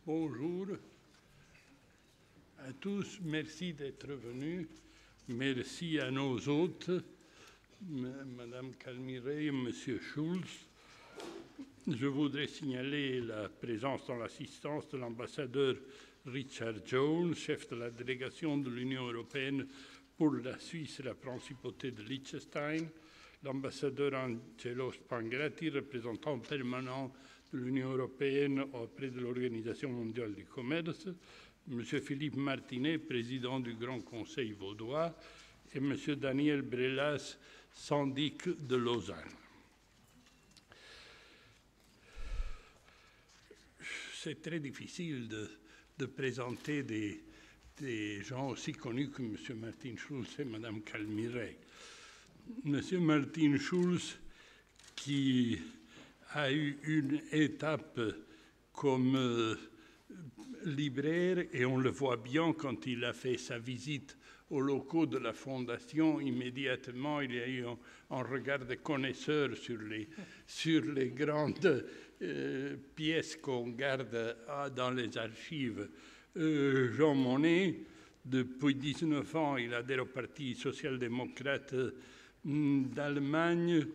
Bonjour à tous, merci d'être venus. Merci à nos hôtes, Madame Calmiret et Monsieur Schulz. Je voudrais signaler la présence dans l'assistance de l'ambassadeur Richard Jones, chef de la délégation de l'Union européenne pour la Suisse et la principauté de Liechtenstein, l'ambassadeur Angelo Spangrati, représentant permanent de l'Union européenne auprès de l'Organisation mondiale du commerce, M. Philippe Martinet, président du Grand Conseil vaudois, et M. Daniel Brelas, syndic de Lausanne. C'est très difficile de présenter des gens aussi connus que M. Martin Schulz et Mme Calmiret. M. Martin Schulz, qui a eu une étape comme libraire, et on le voit bien quand il a fait sa visite aux locaux de la Fondation, immédiatement il y a eu un regard de connaisseur sur les grandes pièces qu'on garde dans les archives. Jean Monnet, depuis 19 ans, il adhère au Parti social-démocrate d'Allemagne.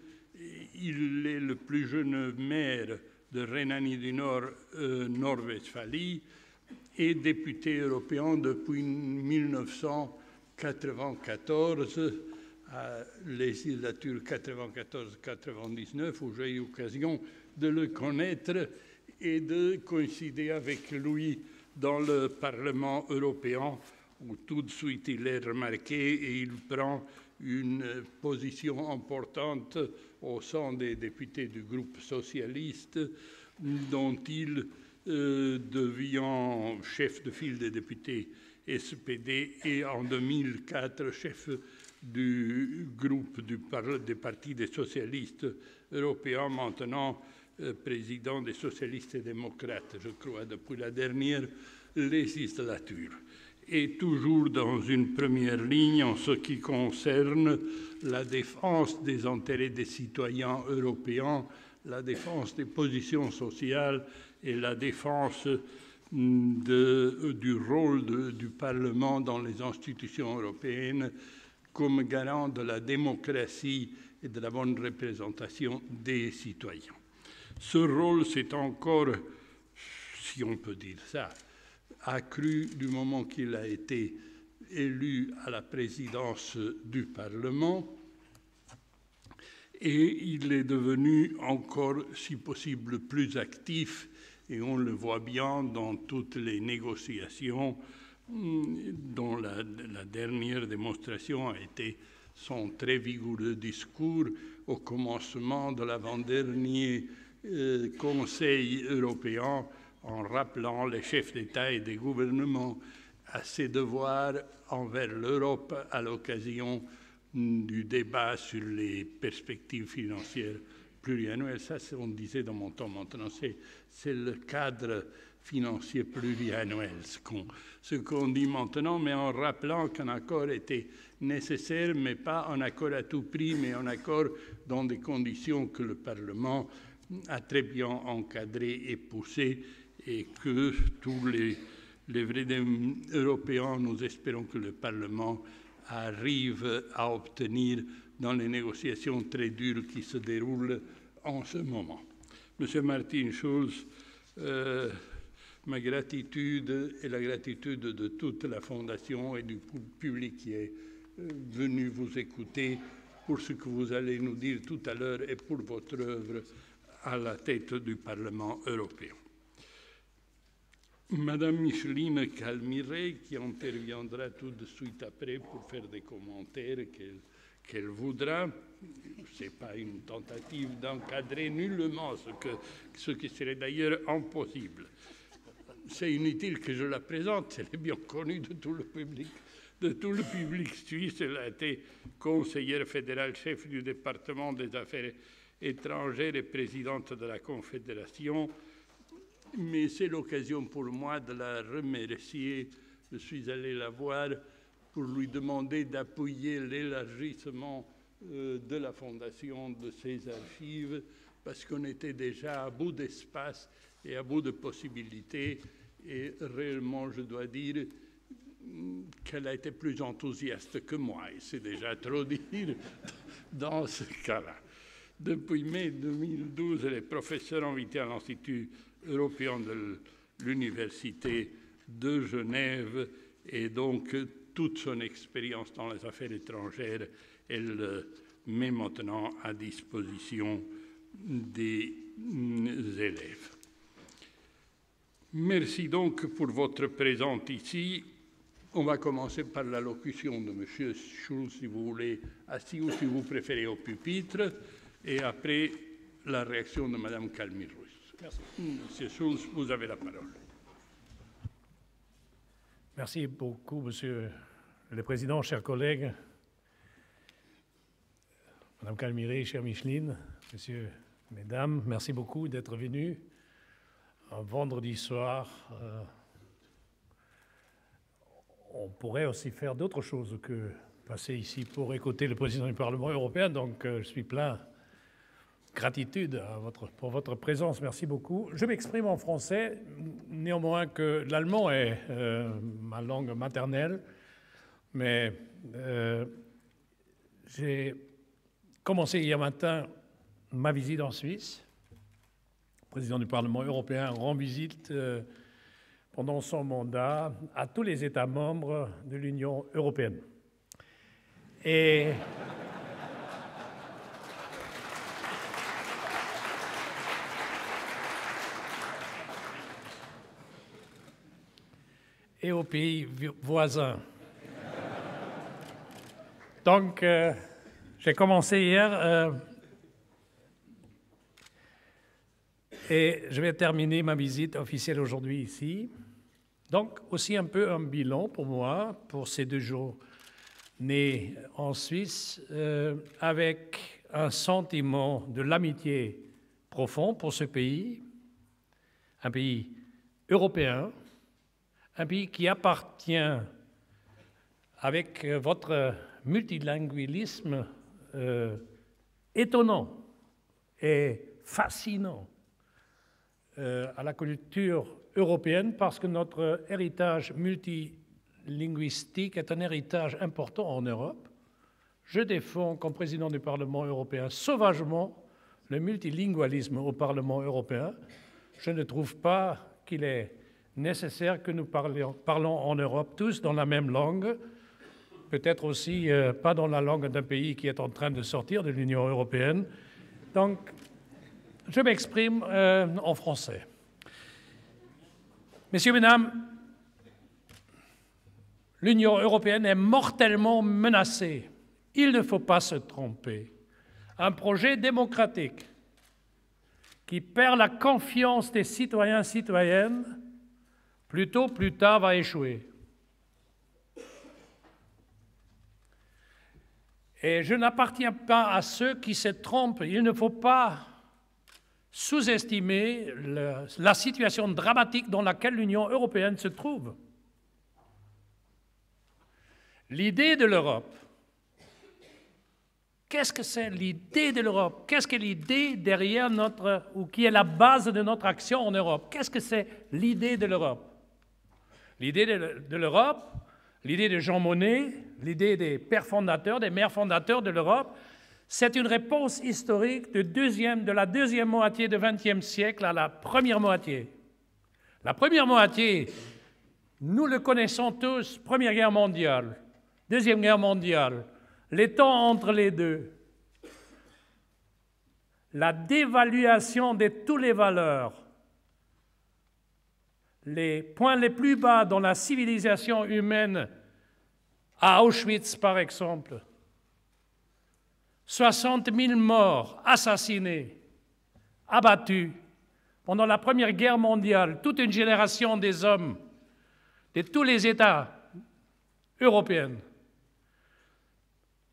Il est le plus jeune maire de Rhénanie du Nord, Nord-Westphalie, et député européen depuis 1994, à la législature 94-99, où j'ai eu l'occasion de le connaître et de coïncider avec lui dans le Parlement européen, où tout de suite il est remarqué et il prend une position importante au sein des députés du groupe socialiste, dont il devient chef de file des députés SPD et en 2004 chef du groupe des partis des socialistes européens, maintenant président des socialistes et démocrates, je crois, depuis la dernière législature. Et toujours dans une première ligne en ce qui concerne la défense des intérêts des citoyens européens, la défense des positions sociales et la défense du rôle du Parlement dans les institutions européennes comme garant de la démocratie et de la bonne représentation des citoyens. Ce rôle s'est encore, si on peut dire ça, accru du moment qu'il a été élu à la présidence du Parlement, et il est devenu encore, si possible, plus actif, et on le voit bien dans toutes les négociations, dont la dernière démonstration a été son très vigoureux discours au commencement de l'avant-dernier Conseil européen, en rappelant les chefs d'État et des gouvernements à ses devoirs envers l'Europe à l'occasion du débat sur les perspectives financières pluriannuelles. Ça, on disait dans mon temps maintenant, c'est le cadre financier pluriannuel, ce qu'on dit maintenant, mais en rappelant qu'un accord était nécessaire, mais pas un accord à tout prix, mais un accord dans des conditions que le Parlement a très bien encadrées et poussées, et que tous les vrais Européens, nous espérons que le Parlement arrive à obtenir dans les négociations très dures qui se déroulent en ce moment. Monsieur Martin Schulz, ma gratitude et la gratitude de toute la Fondation et du public qui est venu vous écouter pour ce que vous allez nous dire tout à l'heure et pour votre œuvre à la tête du Parlement européen. Madame Micheline Calmiret, qui interviendra tout de suite après pour faire des commentaires qu'elle voudra. Ce n'est pas une tentative d'encadrer nullement ce qui serait d'ailleurs impossible. C'est inutile que je la présente, elle est bien connue de tout le public suisse. Elle a été conseillère fédérale chef du département des affaires étrangères et présidente de la Confédération. Mais c'est l'occasion pour moi de la remercier. Je suis allé la voir pour lui demander d'appuyer l'élargissement de la Fondation de ses archives, parce qu'on était déjà à bout d'espace et à bout de possibilités, et réellement, je dois dire qu'elle a été plus enthousiaste que moi, et c'est déjà trop dire dans ce cas-là. Depuis mai 2012, elle est professeure invitée à l'Institut européen de l'Université de Genève, et donc toute son expérience dans les affaires étrangères, elle met maintenant à disposition des élèves. Merci donc pour votre présence ici. On va commencer par l'allocution de M. Schulz, si vous voulez, assis ou si vous préférez au pupitre, et après la réaction de Mme Kalmi-Russ. Merci. M. Schulz, vous avez la parole. Merci beaucoup, Monsieur le Président, chers collègues, Mme Kalmi-Russ, chère Micheline, Messieurs, Mesdames, merci beaucoup d'être venus un vendredi soir. On pourrait aussi faire d'autres choses que passer ici pour écouter le Président du Parlement européen, donc je suis plein de gratitude pour votre présence. Merci beaucoup. Je m'exprime en français, néanmoins que l'allemand est ma langue maternelle, mais j'ai commencé hier matin ma visite en Suisse. Le président du Parlement européen rend visite pendant son mandat à tous les États membres de l'Union européenne. Et aux pays voisins. Donc, j'ai commencé hier et je vais terminer ma visite officielle aujourd'hui ici. Donc, aussi un peu un bilan pour moi, pour ces 2 jours nés en Suisse, avec un sentiment de l'amitié profond pour ce pays, un pays européen, un pays qui appartient, avec votre multilinguisme étonnant et fascinant, à la culture européenne, parce que notre héritage multilinguistique est un héritage important en Europe. Je défends, comme président du Parlement européen, sauvagement le multilingualisme au Parlement européen. Je ne trouve pas qu'il est nécessaire que nous parlons en Europe tous dans la même langue, peut-être aussi pas dans la langue d'un pays qui est en train de sortir de l'Union européenne. Donc, je m'exprime en français. Messieurs, Mesdames, l'Union européenne est mortellement menacée. Il ne faut pas se tromper. Un projet démocratique qui perd la confiance des citoyens et citoyennes, plus tôt, plus tard, va échouer. Et je n'appartiens pas à ceux qui se trompent. Il ne faut pas sous-estimer la situation dramatique dans laquelle l'Union européenne se trouve. L'idée de l'Europe, qu'est-ce que c'est l'idée de l'Europe? Qu'est-ce que l'idée derrière ou qui est la base de notre action en Europe? Qu'est-ce que c'est l'idée de l'Europe? L'idée de l'Europe, l'idée de Jean Monnet, l'idée des pères fondateurs, des mères fondateurs de l'Europe, c'est une réponse historique de la deuxième moitié du XXe siècle à la première moitié. La première moitié, nous le connaissons tous, Première Guerre mondiale, Deuxième Guerre mondiale, les temps entre les deux, la dévaluation de toutes les valeurs, les points les plus bas dans la civilisation humaine, à Auschwitz par exemple, 60 000 morts, assassinés, abattus. Pendant la Première Guerre mondiale, toute une génération des hommes de tous les États européens,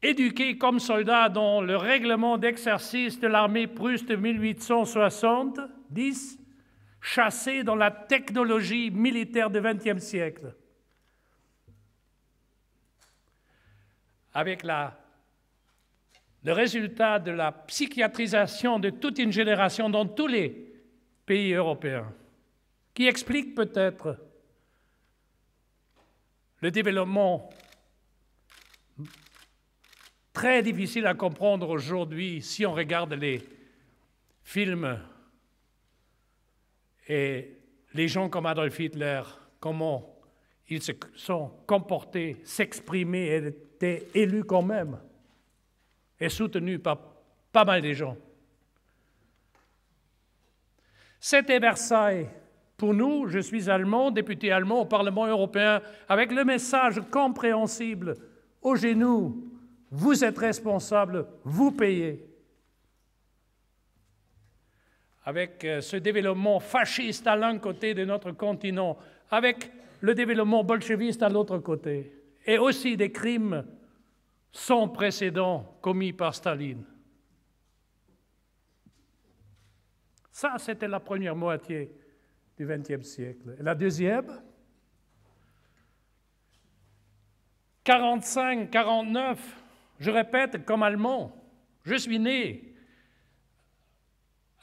éduqués comme soldats dans le règlement d'exercice de l'armée prusse de 1870, chassés dans la technologie militaire du XXe siècle. Avec le résultat de la psychiatrisation de toute une génération dans tous les pays européens, qui explique peut-être le développement très difficile à comprendre aujourd'hui si on regarde les films et les gens comme Adolf Hitler, comment ils se sont comportés, s'exprimer et étaient élus quand même et soutenus par pas mal de gens. C'était Versailles. Pour nous, je suis allemand, député allemand au Parlement européen, avec le message compréhensible, au genou, vous êtes responsable, vous payez. Avec ce développement fasciste à l'un côté de notre continent, avec le développement bolcheviste à l'autre côté, et aussi des crimes sans précédent commis par Staline. Ça, c'était la première moitié du XXe siècle. Et la deuxième, 45, 49, je répète, comme allemand, je suis né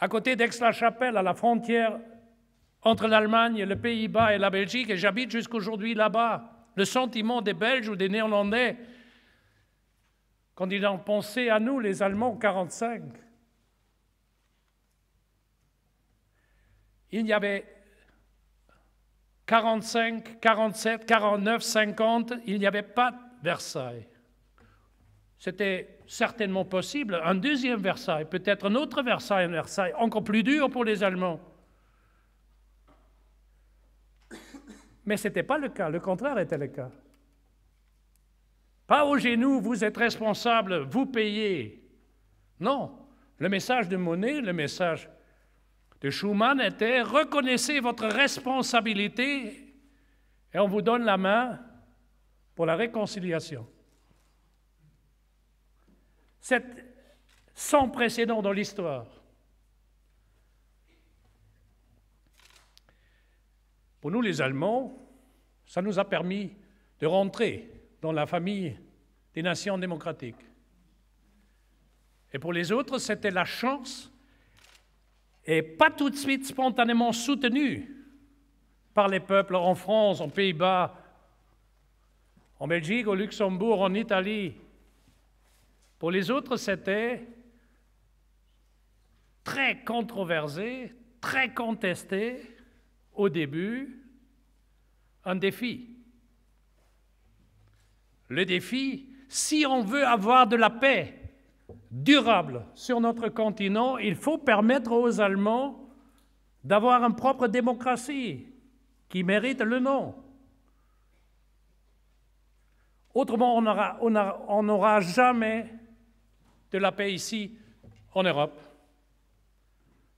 à côté d'Aix-la-Chapelle, à la frontière entre l'Allemagne, les Pays-Bas et la Belgique, et j'habite jusqu'aujourd'hui là-bas. Le sentiment des Belges ou des Néerlandais, quand ils ont pensé à nous, les Allemands, en 1945, il y avait 45, 47, 49, 50, il n'y avait pas de Versailles. C'était certainement possible, un deuxième Versailles, peut-être un autre Versailles, un Versailles encore plus dur pour les Allemands. Mais ce n'était pas le cas, le contraire était le cas. Pas au genou, vous êtes responsable, vous payez. Non, le message de Monnet, le message de Schuman était « Reconnaissez votre responsabilité et on vous donne la main pour la réconciliation ». C'est sans précédent dans l'histoire. Pour nous, les Allemands, ça nous a permis de rentrer dans la famille des nations démocratiques. Et pour les autres, c'était la chance, et pas tout de suite spontanément soutenue par les peuples en France, en Pays-Bas, en Belgique, au Luxembourg, en Italie. Pour les autres, c'était très controversé, très contesté au début, un défi. Le défi, si on veut avoir de la paix durable sur notre continent, il faut permettre aux Allemands d'avoir une propre démocratie qui mérite le nom. Autrement, on n'aura jamais de la paix ici, en Europe.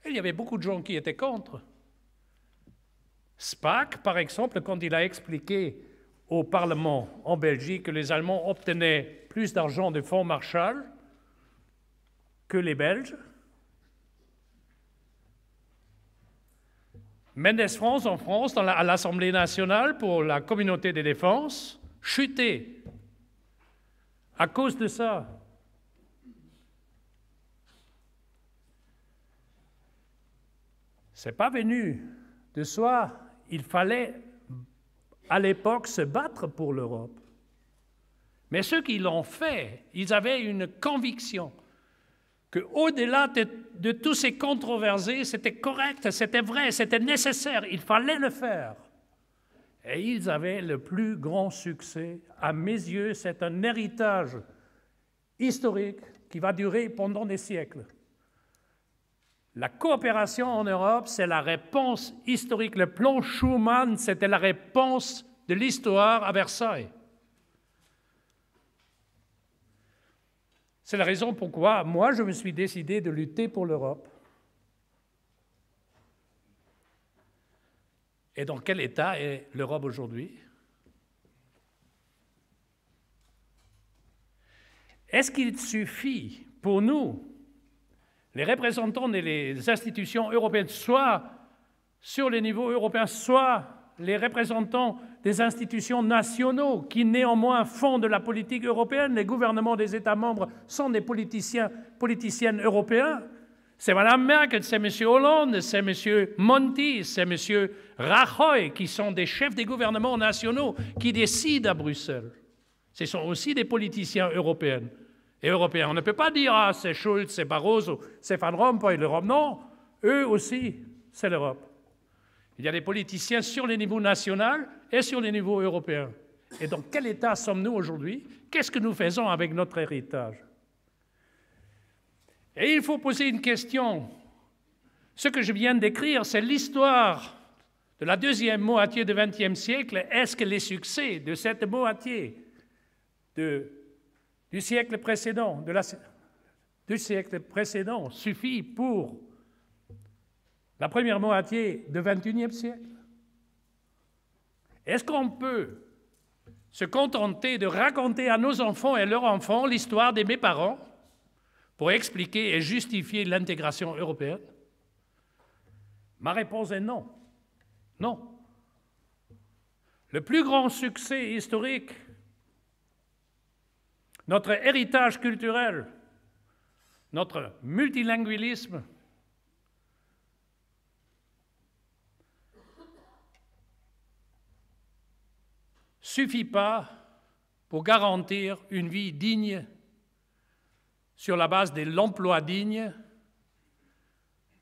Et il y avait beaucoup de gens qui étaient contre. Spaak, par exemple, quand il a expliqué au Parlement en Belgique que les Allemands obtenaient plus d'argent de fonds Marshall que les Belges, Mendes France, en France, à l'Assemblée nationale pour la communauté de défense, chutait à cause de ça. Ce n'est pas venu de soi. Il fallait, à l'époque, se battre pour l'Europe. Mais ceux qui l'ont fait, ils avaient une conviction qu'au-delà de tous ces controversés, c'était correct, c'était vrai, c'était nécessaire, il fallait le faire. Et ils avaient le plus grand succès. À mes yeux, c'est un héritage historique qui va durer pendant des siècles. La coopération en Europe, c'est la réponse historique. Le plan Schuman, c'était la réponse de l'histoire à Versailles. C'est la raison pourquoi moi, je me suis décidé de lutter pour l'Europe. Et dans quel état est l'Europe aujourd'hui? Est-ce qu'il suffit pour nous, les représentants des institutions européennes, soit sur le niveau européen, soit les représentants des institutions nationaux qui néanmoins font de la politique européenne, les gouvernements des États membres sont des politiciennes européens, C'est Mme Merkel, c'est M. Hollande, c'est M. Monti, c'est M. Rajoy, qui sont des chefs des gouvernements nationaux, qui décident à Bruxelles. Ce sont aussi des politiciens européens. Et européens. On ne peut pas dire « Ah, c'est Schulz, c'est Barroso, c'est Van Rompuy, l'Europe ». Non, eux aussi, c'est l'Europe. Il y a des politiciens sur les niveaux national et sur les niveaux européens. Et dans quel état sommes-nous aujourd'hui? Qu'est-ce que nous faisons avec notre héritage? Et il faut poser une question. Ce que je viens d'écrire, c'est l'histoire de la deuxième moitié du XXe siècle. Est-ce que les succès de cette moitié du siècle précédent, du siècle précédent suffit pour la première moitié du XXIe siècle? Est-ce qu'on peut se contenter de raconter à nos enfants et leurs enfants l'histoire de mes parents pour expliquer et justifier l'intégration européenne? Ma réponse est non. Non. Le plus grand succès historique, notre héritage culturel, notre multilinguisme, suffit pas pour garantir une vie digne sur la base de l'emploi digne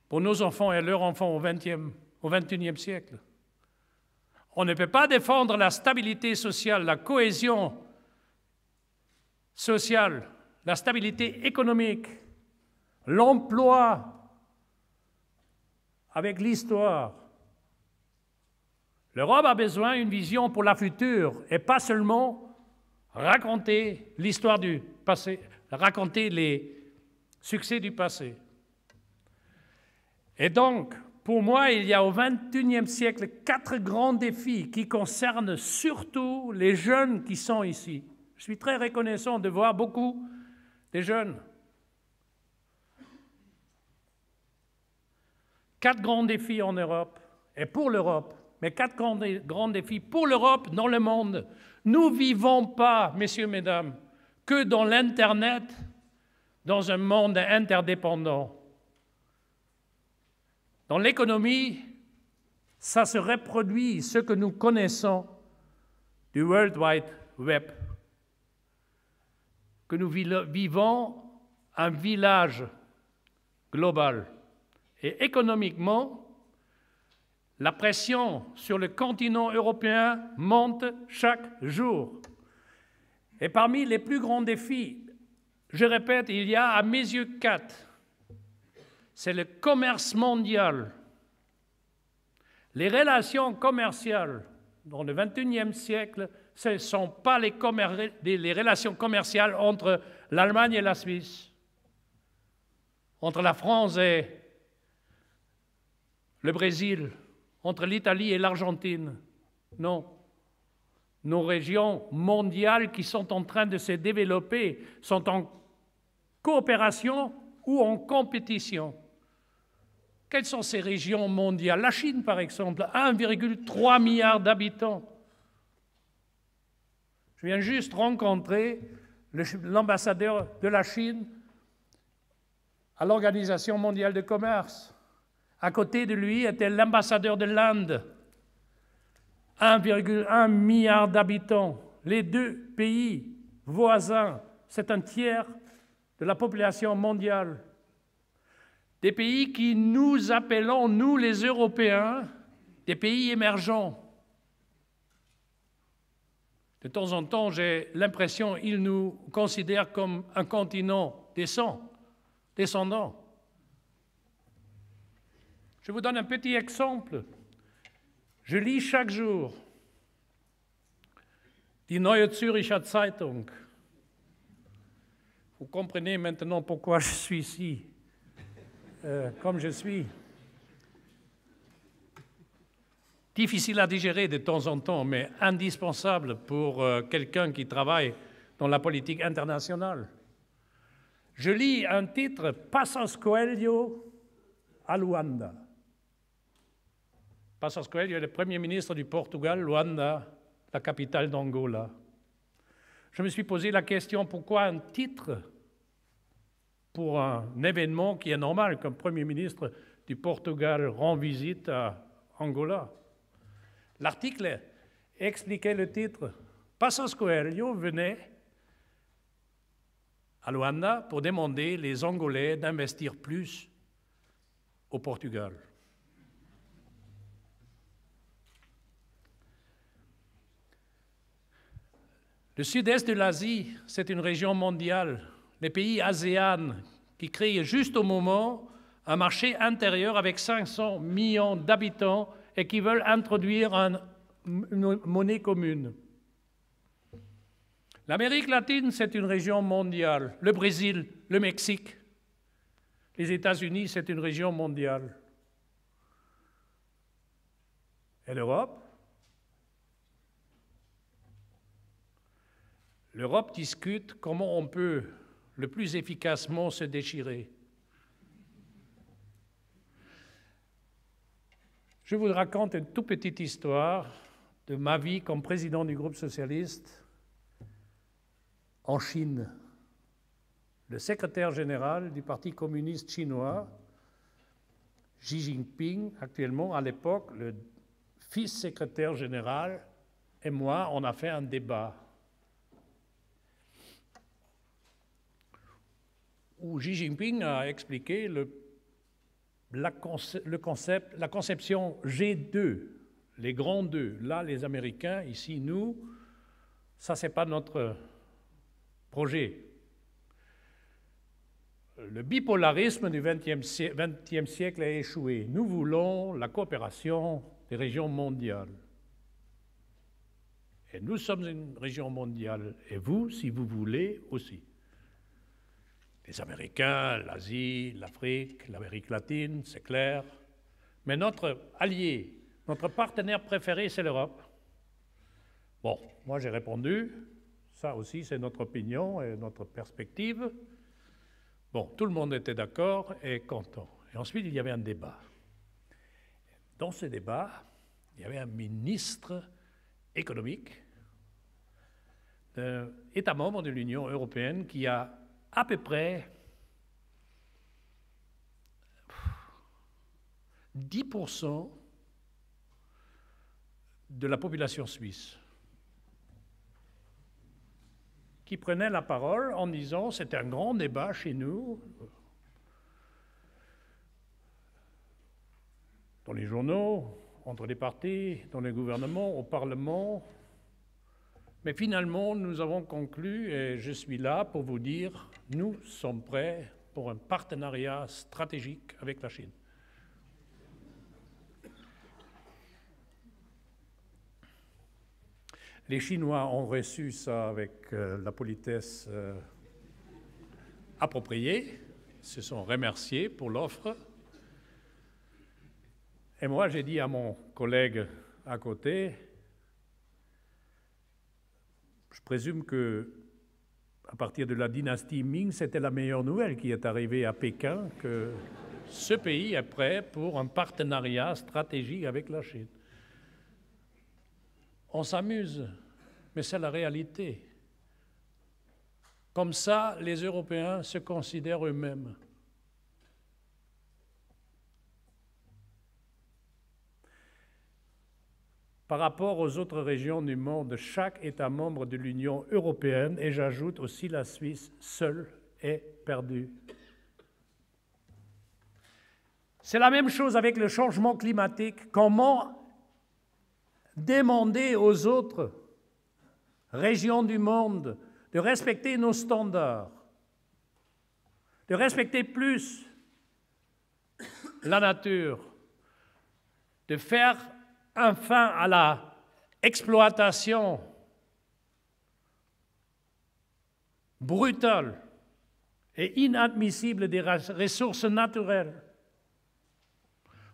pour nos enfants et leurs enfants au XXIe siècle. On ne peut pas défendre la stabilité sociale, la cohésion sociale, la stabilité économique, l'emploi avec l'histoire. L'Europe a besoin d'une vision pour la future et pas seulement raconter l'histoire du passé, raconter les succès du passé. Et donc, pour moi, il y a au XXIe siècle 4 grands défis qui concernent surtout les jeunes qui sont ici. Je suis très reconnaissant de voir beaucoup de jeunes. 4 grands défis en Europe et pour l'Europe, mais 4 grands défis pour l'Europe dans le monde. Nous ne vivons pas, messieurs, mesdames, que dans l'Internet, dans un monde interdépendant. Dans l'économie, ça se reproduit, ce que nous connaissons du World Wide Web, que nous vivons un village global. Et économiquement, la pression sur le continent européen monte chaque jour. Et parmi les plus grands défis, je répète, il y a à mes yeux 4. C'est le commerce mondial. Les relations commerciales dans le XXIe siècle, ce ne sont pas les relations commerciales entre l'Allemagne et la Suisse, entre la France et le Brésil, entre l'Italie et l'Argentine. Non. Nos régions mondiales qui sont en train de se développer sont en coopération ou en compétition. Quelles sont ces régions mondiales? La Chine, par exemple, 1,3 milliard d'habitants. Je viens juste rencontrer l'ambassadeur de la Chine à l'Organisation mondiale du commerce. À côté de lui était l'ambassadeur de l'Inde, 1,1 milliard d'habitants. Les 2 pays voisins, c'est un tiers de la population mondiale. Des pays qui nous appelons, nous les Européens, des pays émergents. De temps en temps, j'ai l'impression qu'ils nous considèrent comme un continent descendant. Je vous donne un petit exemple. Je lis chaque jour die Neue Zürcher Zeitung. Vous comprenez maintenant pourquoi je suis ici, comme je suis. Difficile à digérer de temps en temps, mais indispensable pour quelqu'un qui travaille dans la politique internationale. Je lis un titre, Passos Coelho à Luanda. Passos Coelho est le Premier ministre du Portugal, Luanda, la capitale d'Angola. Je me suis posé la question, pourquoi un titre pour un événement qui est normal, qu'un Premier ministre du Portugal rend visite à Angola. L'article expliquait le titre. Passos Coelho venait à Luanda pour demander les Angolais d'investir plus au Portugal. Le sud-est de l'Asie, c'est une région mondiale. Les pays ASEAN qui créent juste au moment un marché intérieur avec 500 millions d'habitants et qui veulent introduire une monnaie commune. L'Amérique latine, c'est une région mondiale. Le Brésil, le Mexique, les États-Unis, c'est une région mondiale. Et l'Europe? L'Europe discute comment on peut le plus efficacement se déchirer. Je vous raconte une toute petite histoire de ma vie comme président du groupe socialiste en Chine. Le secrétaire général du Parti communiste chinois, Xi Jinping, actuellement, à l'époque, le fils secrétaire général, et moi, on a fait un débat où Xi Jinping a expliqué la conception G2, les grands deux. Là, les Américains, ici, nous, ça, ce n'est pas notre projet. Le bipolarisme du XXe siècle a échoué. Nous voulons la coopération des régions mondiales. Et nous sommes une région mondiale. Et vous, si vous voulez, aussi. Les Américains, l'Asie, l'Afrique, l'Amérique latine, c'est clair. Mais notre allié, notre partenaire préféré, c'est l'Europe. Bon, moi j'ai répondu, ça aussi c'est notre opinion et notre perspective. Bon, tout le monde était d'accord et content. Et ensuite, il y avait un débat. Dans ce débat, il y avait un ministre économique d'un État membre de l'Union européenne qui a à peu près 10% de la population suisse, qui prenait la parole en disant, c'était un grand débat chez nous, dans les journaux, entre les partis, dans les gouvernements, au Parlement. Mais finalement, nous avons conclu, et je suis là pour vous dire, nous sommes prêts pour un partenariat stratégique avec la Chine. Les Chinois ont reçu ça avec la politesse appropriée, se sont remerciés pour l'offre. Et moi, j'ai dit à mon collègue à côté, je présume que à partir de la dynastie Ming, c'était la meilleure nouvelle qui est arrivée à Pékin, que ce pays est prêt pour un partenariat stratégique avec la Chine. On s'amuse, mais c'est la réalité. Comme ça, les Européens se considèrent eux-mêmes. Par rapport aux autres régions du monde, chaque État membre de l'Union européenne, et j'ajoute aussi la Suisse, seule est perdue. C'est la même chose avec le changement climatique. Comment demander aux autres régions du monde de respecter nos standards, de respecter plus la nature, de faire un fin à la exploitation brutale et inadmissible des ressources naturelles.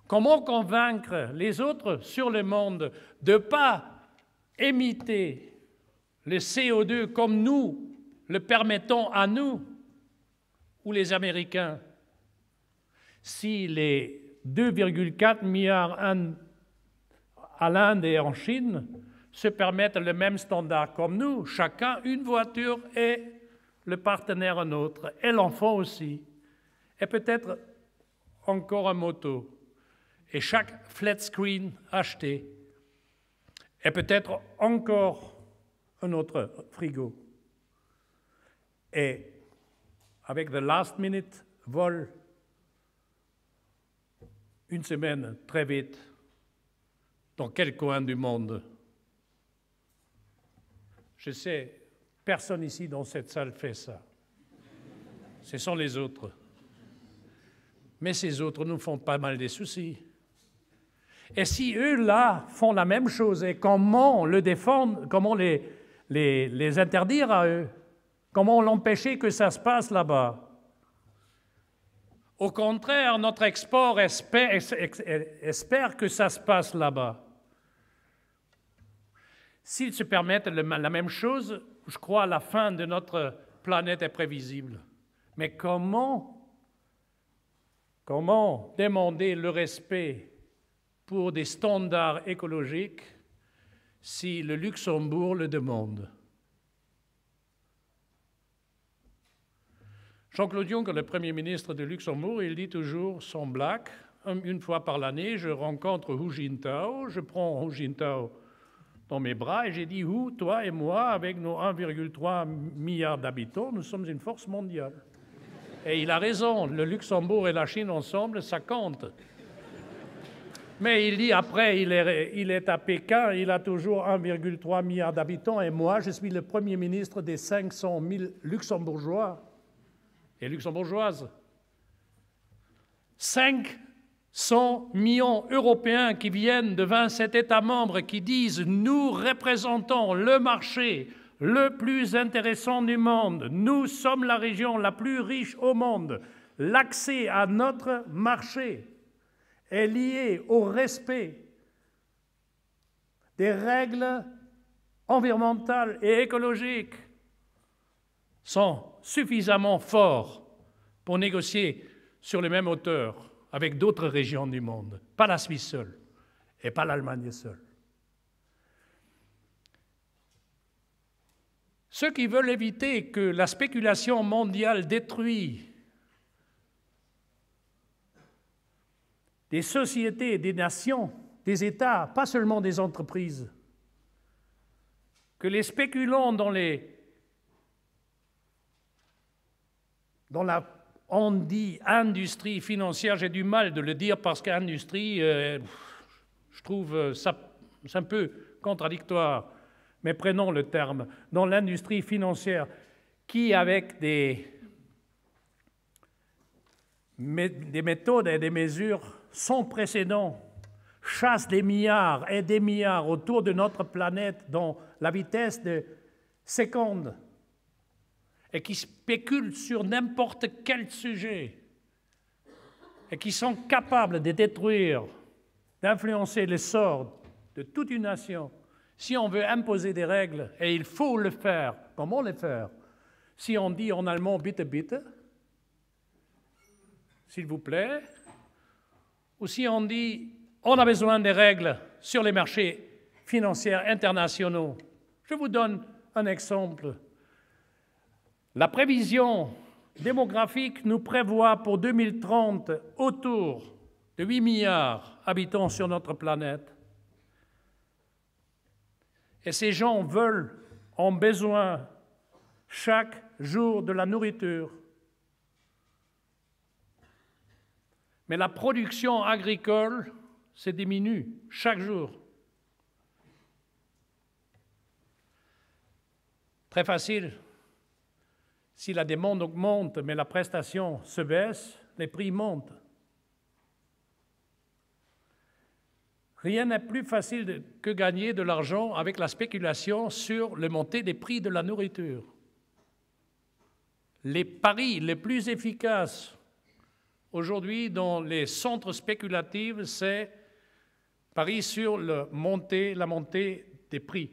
Comment convaincre les autres sur le monde de ne pas émettre le CO2 comme nous le permettons à nous ou les Américains? Si les 2,4 milliards à l'Inde et en Chine se permettent le même standard comme nous, chacun une voiture et le partenaire un autre, et l'enfant aussi. et peut-être encore un moto, et chaque flat screen acheté, et peut-être encore un autre frigo. Et avec le last minute vol, une semaine très vite, dans quel coin du monde? Je sais, personne ici dans cette salle fait ça. Ce sont les autres. Mais ces autres nous font pas mal de soucis. Et si eux-là font la même chose, et comment le défendre, comment les interdire à eux? Comment l'empêcher que ça se passe là-bas? Au contraire, notre export espère que ça se passe là-bas. S'ils se permettent la même chose, je crois que la fin de notre planète est prévisible. Mais comment demander le respect pour des standards écologiques si le Luxembourg le demande? Jean-Claude Juncker, le Premier ministre de Luxembourg, il dit toujours son blague. Une fois par l'année, je rencontre Hu Jintao, je prends Hu Jintao dans mes bras et j'ai dit, Hu, toi et moi, avec nos 1,3 milliard d'habitants, nous sommes une force mondiale. Et il a raison, le Luxembourg et la Chine ensemble, ça compte. Mais il dit après, il est à Pékin, il a toujours 1,3 milliard d'habitants et moi, je suis le Premier ministre des 500 000 Luxembourgeois et luxembourgeoises. 500 millions d'Européens qui viennent de 27 États membres qui disent « Nous représentons le marché le plus intéressant du monde. Nous sommes la région la plus riche au monde. L'accès à notre marché est lié au respect des règles environnementales et écologiques sont suffisamment forts pour négocier sur les mêmes hauteurs avec d'autres régions du monde, pas la Suisse seule et pas l'Allemagne seule. Ceux qui veulent éviter que la spéculation mondiale détruise des sociétés, des nations, des États, pas seulement des entreprises, que les spéculants dans la, on dit, industrie financière, j'ai du mal de le dire parce qu'industrie, je trouve ça c'est un peu contradictoire, mais prenons le terme, dans l'industrie financière, qui avec des méthodes et des mesures sans précédent chasse des milliards et des milliards autour de notre planète dans la vitesse de secondes et qui spéculent sur n'importe quel sujet et qui sont capables de détruire, d'influencer le sort de toute une nation. Si on veut imposer des règles, et il faut le faire, comment le faire? Si on dit en allemand « bitte, bitte », s'il vous plaît, ou si on dit « on a besoin des règles sur les marchés financiers internationaux ». Je vous donne un exemple. La prévision démographique nous prévoit pour 2030 autour de 8 milliards d'habitants sur notre planète. Et ces gens ont besoin chaque jour de la nourriture. Mais la production agricole se diminue chaque jour. Très facile. Si la demande augmente, mais la prestation se baisse, les prix montent. Rien n'est plus facile que gagner de l'argent avec la spéculation sur le montée des prix de la nourriture. Les paris les plus efficaces aujourd'hui dans les centres spéculatifs, c'est paris sur la montée des prix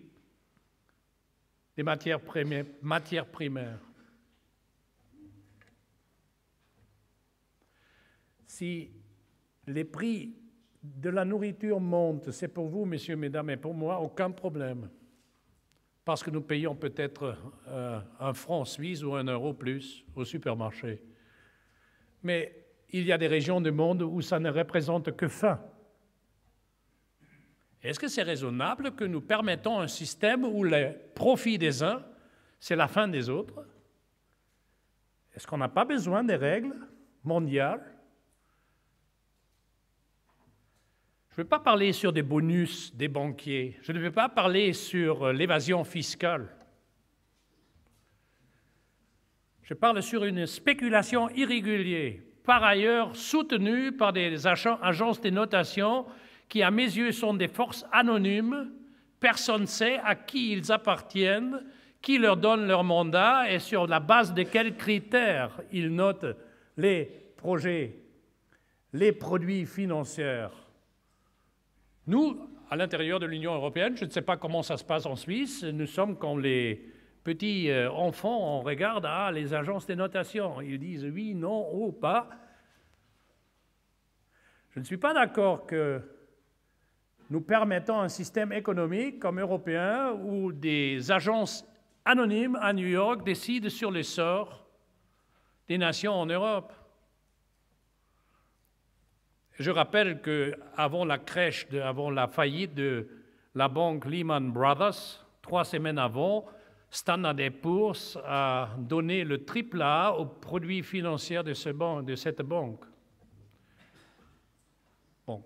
des matières primaires. Si les prix de la nourriture montent, c'est pour vous, messieurs, mesdames, et pour moi, aucun problème. Parce que nous payons peut-être un franc suisse ou un euro plus au supermarché. mais il y a des régions du monde où ça ne représente que fin. Est-ce que c'est raisonnable que nous permettons un système où le profit des uns, c'est la fin des autres? Est-ce qu'on n'a pas besoin des règles mondiales? Je ne veux pas parler sur des bonus des banquiers. Je ne veux pas parler sur l'évasion fiscale. Je parle sur une spéculation irrégulière, par ailleurs soutenue par des agences de notation qui, à mes yeux, sont des forces anonymes. Personne ne sait à qui ils appartiennent, qui leur donne leur mandat et sur la base de quels critères ils notent les projets, les produits financiers. Nous, à l'intérieur de l'Union européenne, je ne sais pas comment ça se passe en Suisse, nous sommes comme les petits enfants, on regarde les agences de notation. Ils disent oui, non, ou pas. Je ne suis pas d'accord que nous permettons un système économique comme européen où des agences anonymes à New York décident sur les sorts des nations en Europe. Je rappelle qu'avant avant la faillite de la banque Lehman Brothers, 3 semaines avant, Standard & Poor's a donné le triple A aux produits financiers de cette banque. Bon.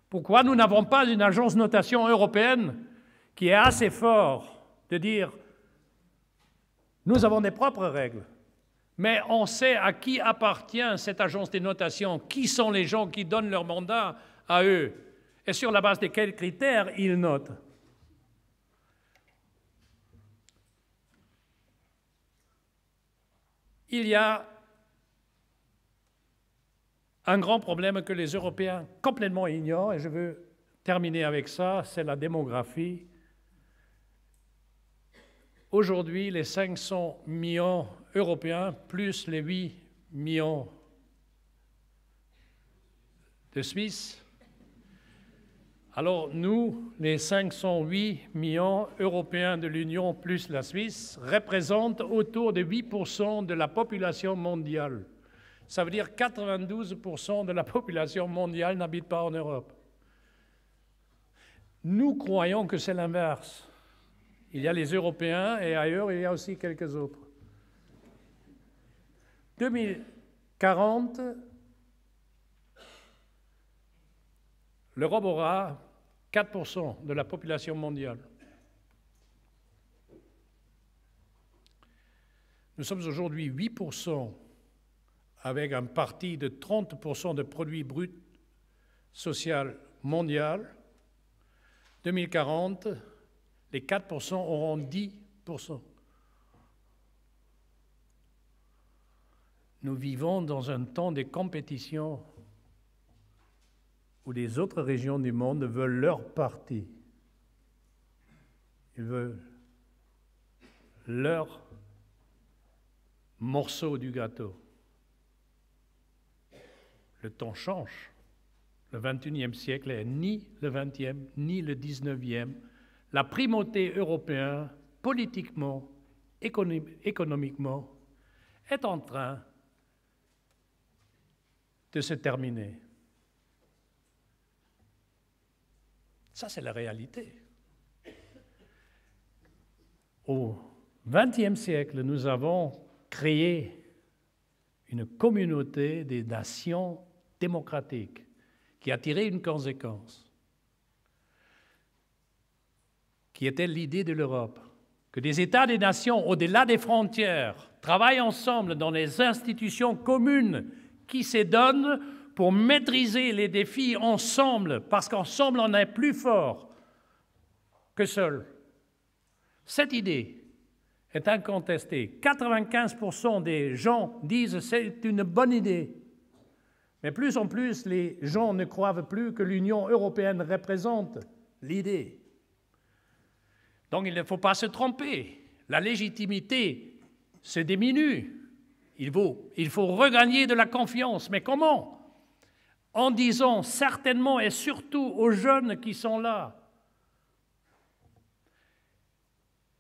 Pourquoi nous n'avons pas une agence de notation européenne qui est assez forte de dire nous avons des propres règles, mais on sait à qui appartient cette agence de notation, qui sont les gens qui donnent leur mandat à eux, et sur la base de quels critères ils notent. Il y a un grand problème que les Européens complètement ignorent, et je veux terminer avec ça, c'est la démographie. Aujourd'hui, les 500 millions européens, plus les 8 millions de Suisses, alors nous, les 508 millions européens de l'Union plus la Suisse, représentent autour de 8% de la population mondiale. Ça veut dire que 92% de la population mondiale n'habite pas en Europe. Nous croyons que c'est l'inverse. Il y a les Européens et ailleurs, il y a aussi quelques autres. 2040, l'Europe aura 4% de la population mondiale. Nous sommes aujourd'hui 8% avec un parti de 30% de produits bruts social mondial. 2040, les 4% auront 10%. Nous vivons dans un temps de compétition où les autres régions du monde veulent leur partie. Ils veulent leur morceau du gâteau. Le temps change. Le 21e siècle est ni le 20e, ni le 19e. La primauté européenne, politiquement, économiquement, est en train de se terminer. Ça, c'est la réalité. Au XXe siècle, nous avons créé une communauté des nations démocratiques qui a tiré une conséquence, qui était l'idée de l'Europe, que des États des nations, au-delà des frontières, travaillent ensemble dans les institutions communes qui se donnent pour maîtriser les défis ensemble, parce qu'ensemble on est plus fort que seul. Cette idée est incontestée. 95% des gens disent que c'est une bonne idée. Mais plus en plus, les gens ne croient plus que l'Union européenne représente l'idée. Donc il ne faut pas se tromper. La légitimité se diminue. Il faut regagner de la confiance. Mais comment? En disant certainement et surtout aux jeunes qui sont là,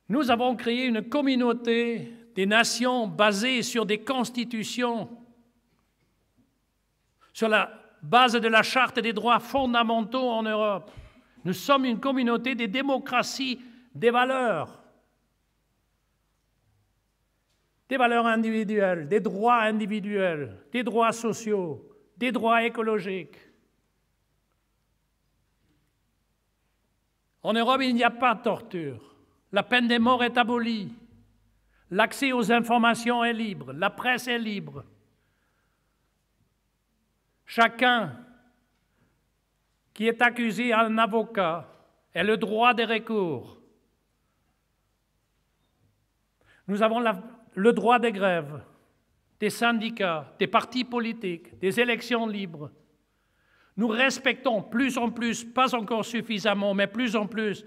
nous avons créé une communauté des nations basée sur des constitutions sur la base de la Charte des droits fondamentaux en Europe. Nous sommes une communauté des démocraties, des valeurs individuelles, des droits individuels, des droits sociaux, des droits écologiques. En Europe, il n'y a pas de torture. La peine de mort est abolie. L'accès aux informations est libre. La presse est libre. Chacun qui est accusé a un avocat et le droit de recours. Nous avons le droit des grèves, des syndicats, des partis politiques, des élections libres. Nous respectons plus en plus, pas encore suffisamment, mais plus en plus,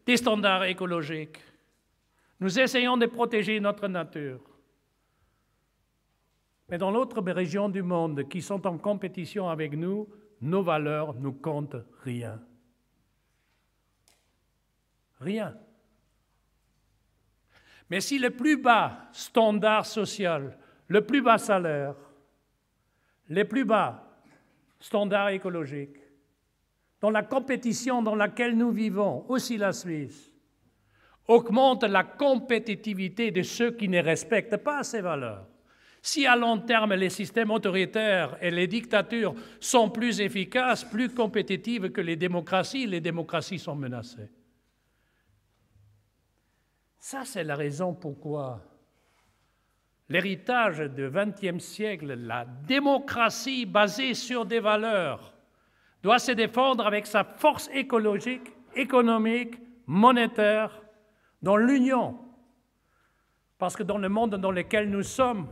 des standards écologiques. Nous essayons de protéger notre nature. Mais dans d'autres régions du monde qui sont en compétition avec nous, nos valeurs ne comptent rien. Rien. Mais si le plus bas standard social, le plus bas salaire, les plus bas standards écologiques, dans la compétition dans laquelle nous vivons, aussi la Suisse, augmente la compétitivité de ceux qui ne respectent pas ces valeurs. Si à long terme les systèmes autoritaires et les dictatures sont plus efficaces, plus compétitives que les démocraties sont menacées. Ça, c'est la raison pourquoi l'héritage du XXe siècle, la démocratie basée sur des valeurs, doit se défendre avec sa force écologique, économique, monétaire, dans l'union. Parce que dans le monde dans lequel nous sommes,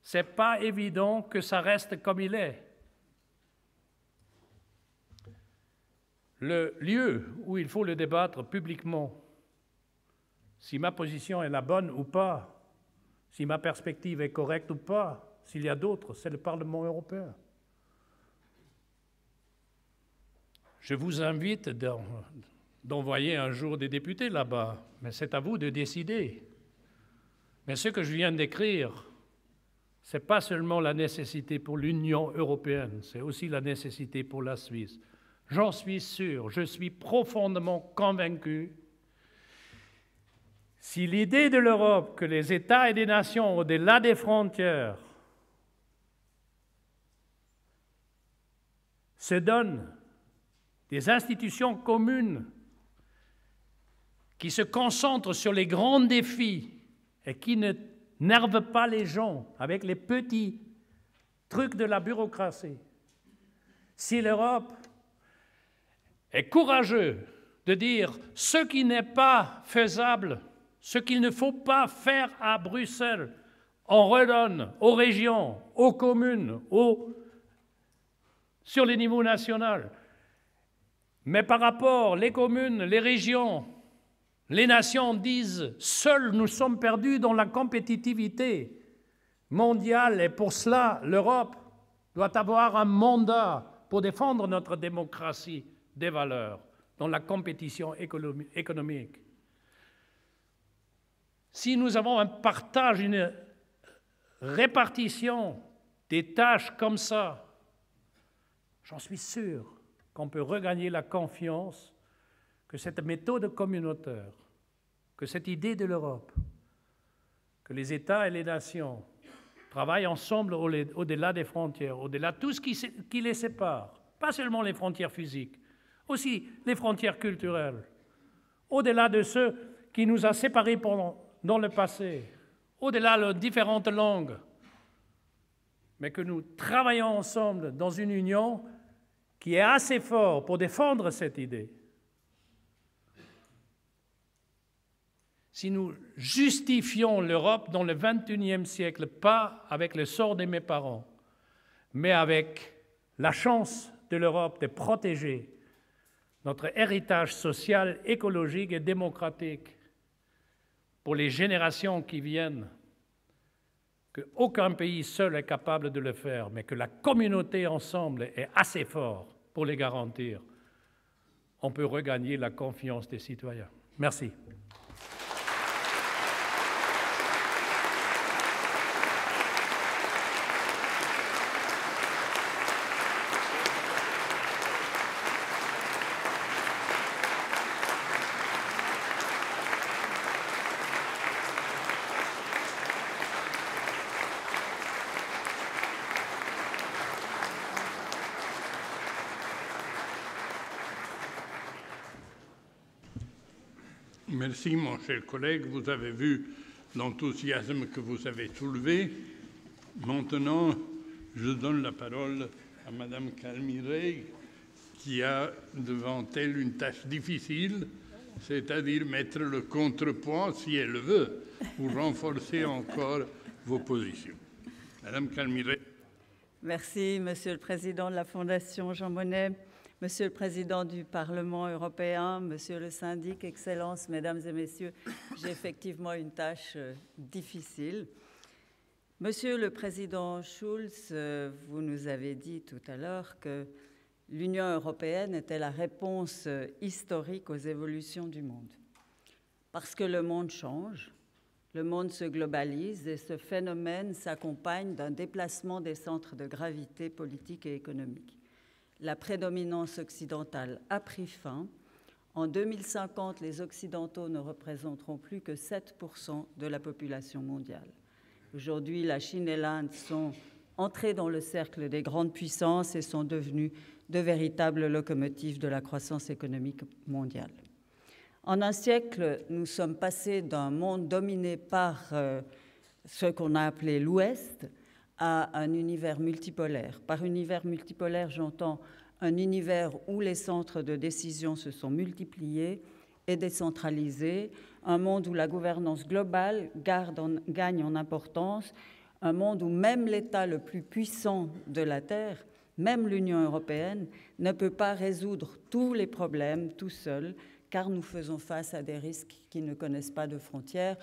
ce n'est pas évident que ça reste comme il est. Le lieu où il faut le débattre publiquement, si ma position est la bonne ou pas, si ma perspective est correcte ou pas, s'il y a d'autres, c'est le Parlement européen. Je vous invite d'envoyer un jour des députés là-bas, mais c'est à vous de décider. Mais ce que je viens d'écrire, ce n'est pas seulement la nécessité pour l'Union européenne, c'est aussi la nécessité pour la Suisse. J'en suis sûr, je suis profondément convaincu. Si l'idée de l'Europe, que les États et les nations au-delà des frontières se donnent des institutions communes qui se concentrent sur les grands défis et qui ne nervent pas les gens avec les petits trucs de la bureaucratie. Si l'Europe est courageuse de dire ce qui n'est pas faisable, ce qu'il ne faut pas faire à Bruxelles, on redonne aux régions, aux communes, sur les niveaux nationaux. Mais par rapport, les communes, les régions, les nations disent « seuls nous sommes perdus dans la compétitivité mondiale et pour cela, l'Europe doit avoir un mandat pour défendre notre démocratie des valeurs dans la compétition économique. » Si nous avons un partage, une répartition des tâches comme ça, j'en suis sûr qu'on peut regagner la confiance que cette méthode communautaire, que cette idée de l'Europe, que les États et les nations travaillent ensemble au-delà des frontières, au-delà de tout ce qui les sépare, pas seulement les frontières physiques, aussi les frontières culturelles, au-delà de ceux qui nous a séparés dans le passé, au-delà de différentes langues, mais que nous travaillons ensemble dans une union qui est assez forte pour défendre cette idée. Si nous justifions l'Europe dans le XXIe siècle, pas avec le sort de mes parents, mais avec la chance de l'Europe de protéger notre héritage social, écologique et démocratique pour les générations qui viennent, qu'aucun pays seul est capable de le faire, mais que la communauté ensemble est assez forte pour les garantir, on peut regagner la confiance des citoyens. Merci. Merci, mon cher collègue. Vous avez vu l'enthousiasme que vous avez soulevé. Maintenant, je donne la parole à Madame Calmirey, qui a devant elle une tâche difficile, c'est-à-dire mettre le contrepoids, si elle veut, pour renforcer encore vos positions. Madame Calmirey. Merci, Monsieur le Président de la Fondation Jean Monnet, Monsieur le Président du Parlement européen, Monsieur le Syndic, Excellences, Mesdames et Messieurs. J'ai effectivement une tâche difficile. Monsieur le Président Schulz, vous nous avez dit tout à l'heure que l'Union européenne était la réponse historique aux évolutions du monde. Parce que le monde change, le monde se globalise et ce phénomène s'accompagne d'un déplacement des centres de gravité politiques et économiques. La prédominance occidentale a pris fin. En 2050, les Occidentaux ne représenteront plus que 7% de la population mondiale. Aujourd'hui, la Chine et l'Inde sont entrés dans le cercle des grandes puissances et sont devenus de véritables locomotives de la croissance économique mondiale. En un siècle, nous sommes passés d'un monde dominé par ce qu'on a appelé l'Ouest à un univers multipolaire. Par univers multipolaire, j'entends un univers où les centres de décision se sont multipliés et décentralisés, un monde où la gouvernance globale gagne en importance, un monde où même l'État le plus puissant de la Terre, même l'Union européenne, ne peut pas résoudre tous les problèmes tout seul, car nous faisons face à des risques qui ne connaissent pas de frontières.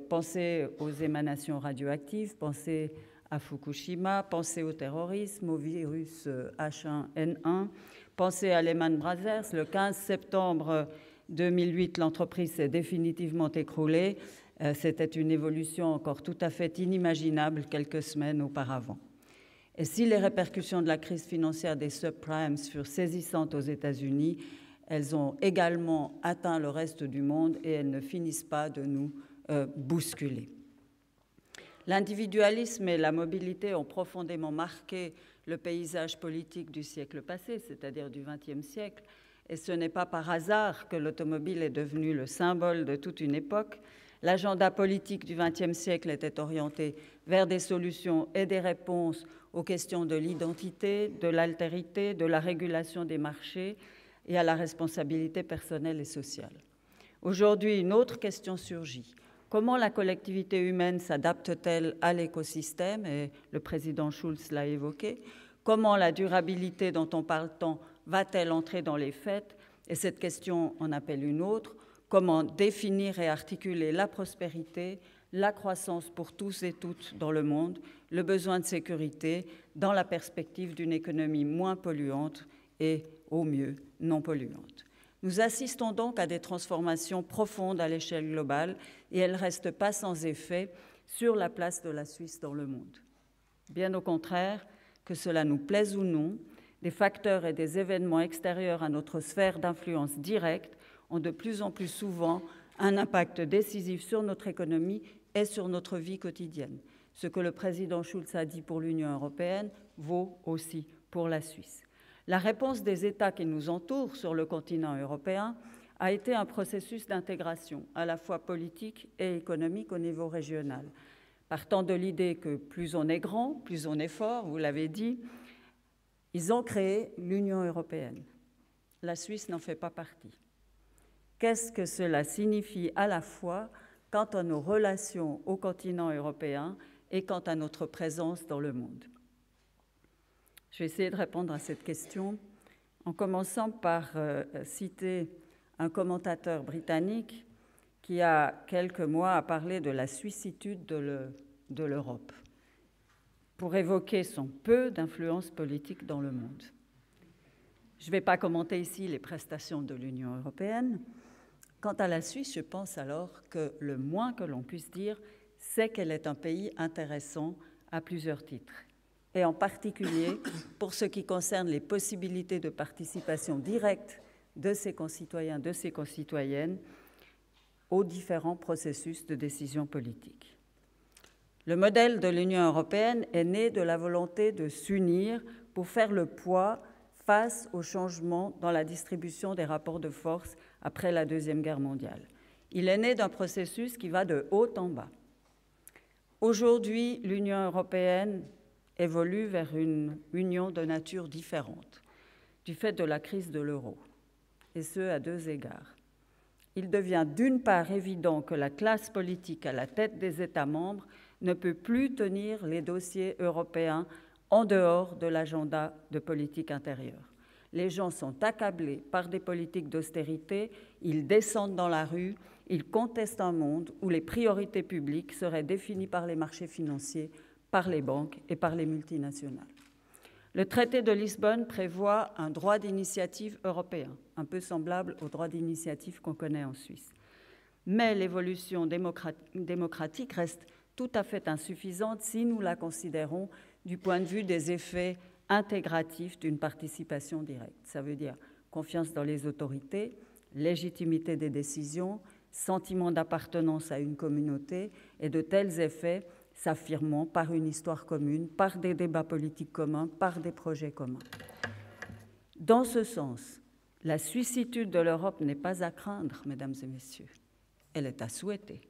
Pensez aux émanations radioactives, pensez à Fukushima, pensez au terrorisme, au virus H1N1, pensez à Lehman Brothers. Le 15 septembre 2008, l'entreprise s'est définitivement écroulée. C'était une évolution encore tout à fait inimaginable quelques semaines auparavant. Et si les répercussions de la crise financière des subprimes furent saisissantes aux États-Unis, elles ont également atteint le reste du monde et elles ne finissent pas de nous bousculer. L'individualisme et la mobilité ont profondément marqué le paysage politique du siècle passé, c'est-à-dire du XXe siècle, et ce n'est pas par hasard que l'automobile est devenue le symbole de toute une époque. L'agenda politique du XXe siècle était orienté vers des solutions et des réponses aux questions de l'identité, de l'altérité, de la régulation des marchés et à la responsabilité personnelle et sociale. Aujourd'hui, une autre question surgit. Comment la collectivité humaine s'adapte-t-elle à l'écosystème? Et le président Schulz l'a évoqué. Comment la durabilité dont on parle tant va-t-elle entrer dans les faits? Et cette question en appelle une autre. Comment définir et articuler la prospérité, la croissance pour tous et toutes dans le monde, le besoin de sécurité dans la perspective d'une économie moins polluante et, au mieux, non polluante? Nous assistons donc à des transformations profondes à l'échelle globale et elles ne restent pas sans effet sur la place de la Suisse dans le monde. Bien au contraire, que cela nous plaise ou non, des facteurs et des événements extérieurs à notre sphère d'influence directe ont de plus en plus souvent un impact décisif sur notre économie et sur notre vie quotidienne. Ce que le président Schulz a dit pour l'Union européenne vaut aussi pour la Suisse. La réponse des États qui nous entourent sur le continent européen a été un processus d'intégration, à la fois politique et économique au niveau régional. Partant de l'idée que plus on est grand, plus on est fort, vous l'avez dit, ils ont créé l'Union européenne. La Suisse n'en fait pas partie. Qu'est-ce que cela signifie à la fois quant à nos relations au continent européen et quant à notre présence dans le monde? Je vais essayer de répondre à cette question en commençant par citer un commentateur britannique qui, a quelques mois, a parlé de la suissitude de l'Europe pour évoquer son peu d'influence politique dans le monde. Je ne vais pas commenter ici les prestations de l'Union européenne. Quant à la Suisse, je pense alors que le moins que l'on puisse dire, c'est qu'elle est un pays intéressant à plusieurs titres. Et en particulier pour ce qui concerne les possibilités de participation directe de ses concitoyens, de ses concitoyennes aux différents processus de décision politique. Le modèle de l'Union européenne est né de la volonté de s'unir pour faire le poids face aux changements dans la distribution des rapports de force après la Deuxième Guerre mondiale. Il est né d'un processus qui va de haut en bas. Aujourd'hui, l'Union européenne évolue vers une union de nature différente, du fait de la crise de l'euro, et ce, à deux égards. Il devient d'une part évident que la classe politique à la tête des États membres ne peut plus tenir les dossiers européens en dehors de l'agenda de politique intérieure. Les gens sont accablés par des politiques d'austérité, ils descendent dans la rue, ils contestent un monde où les priorités publiques seraient définies par les marchés financiers, par les banques et par les multinationales. Le traité de Lisbonne prévoit un droit d'initiative européen, un peu semblable au droit d'initiative qu'on connaît en Suisse. Mais l'évolution démocratique reste tout à fait insuffisante si nous la considérons du point de vue des effets intégratifs d'une participation directe. Ça veut dire confiance dans les autorités, légitimité des décisions, sentiment d'appartenance à une communauté et de tels effets s'affirmant par une histoire commune, par des débats politiques communs, par des projets communs. Dans ce sens, la suissitude de l'Europe n'est pas à craindre, mesdames et messieurs, elle est à souhaiter.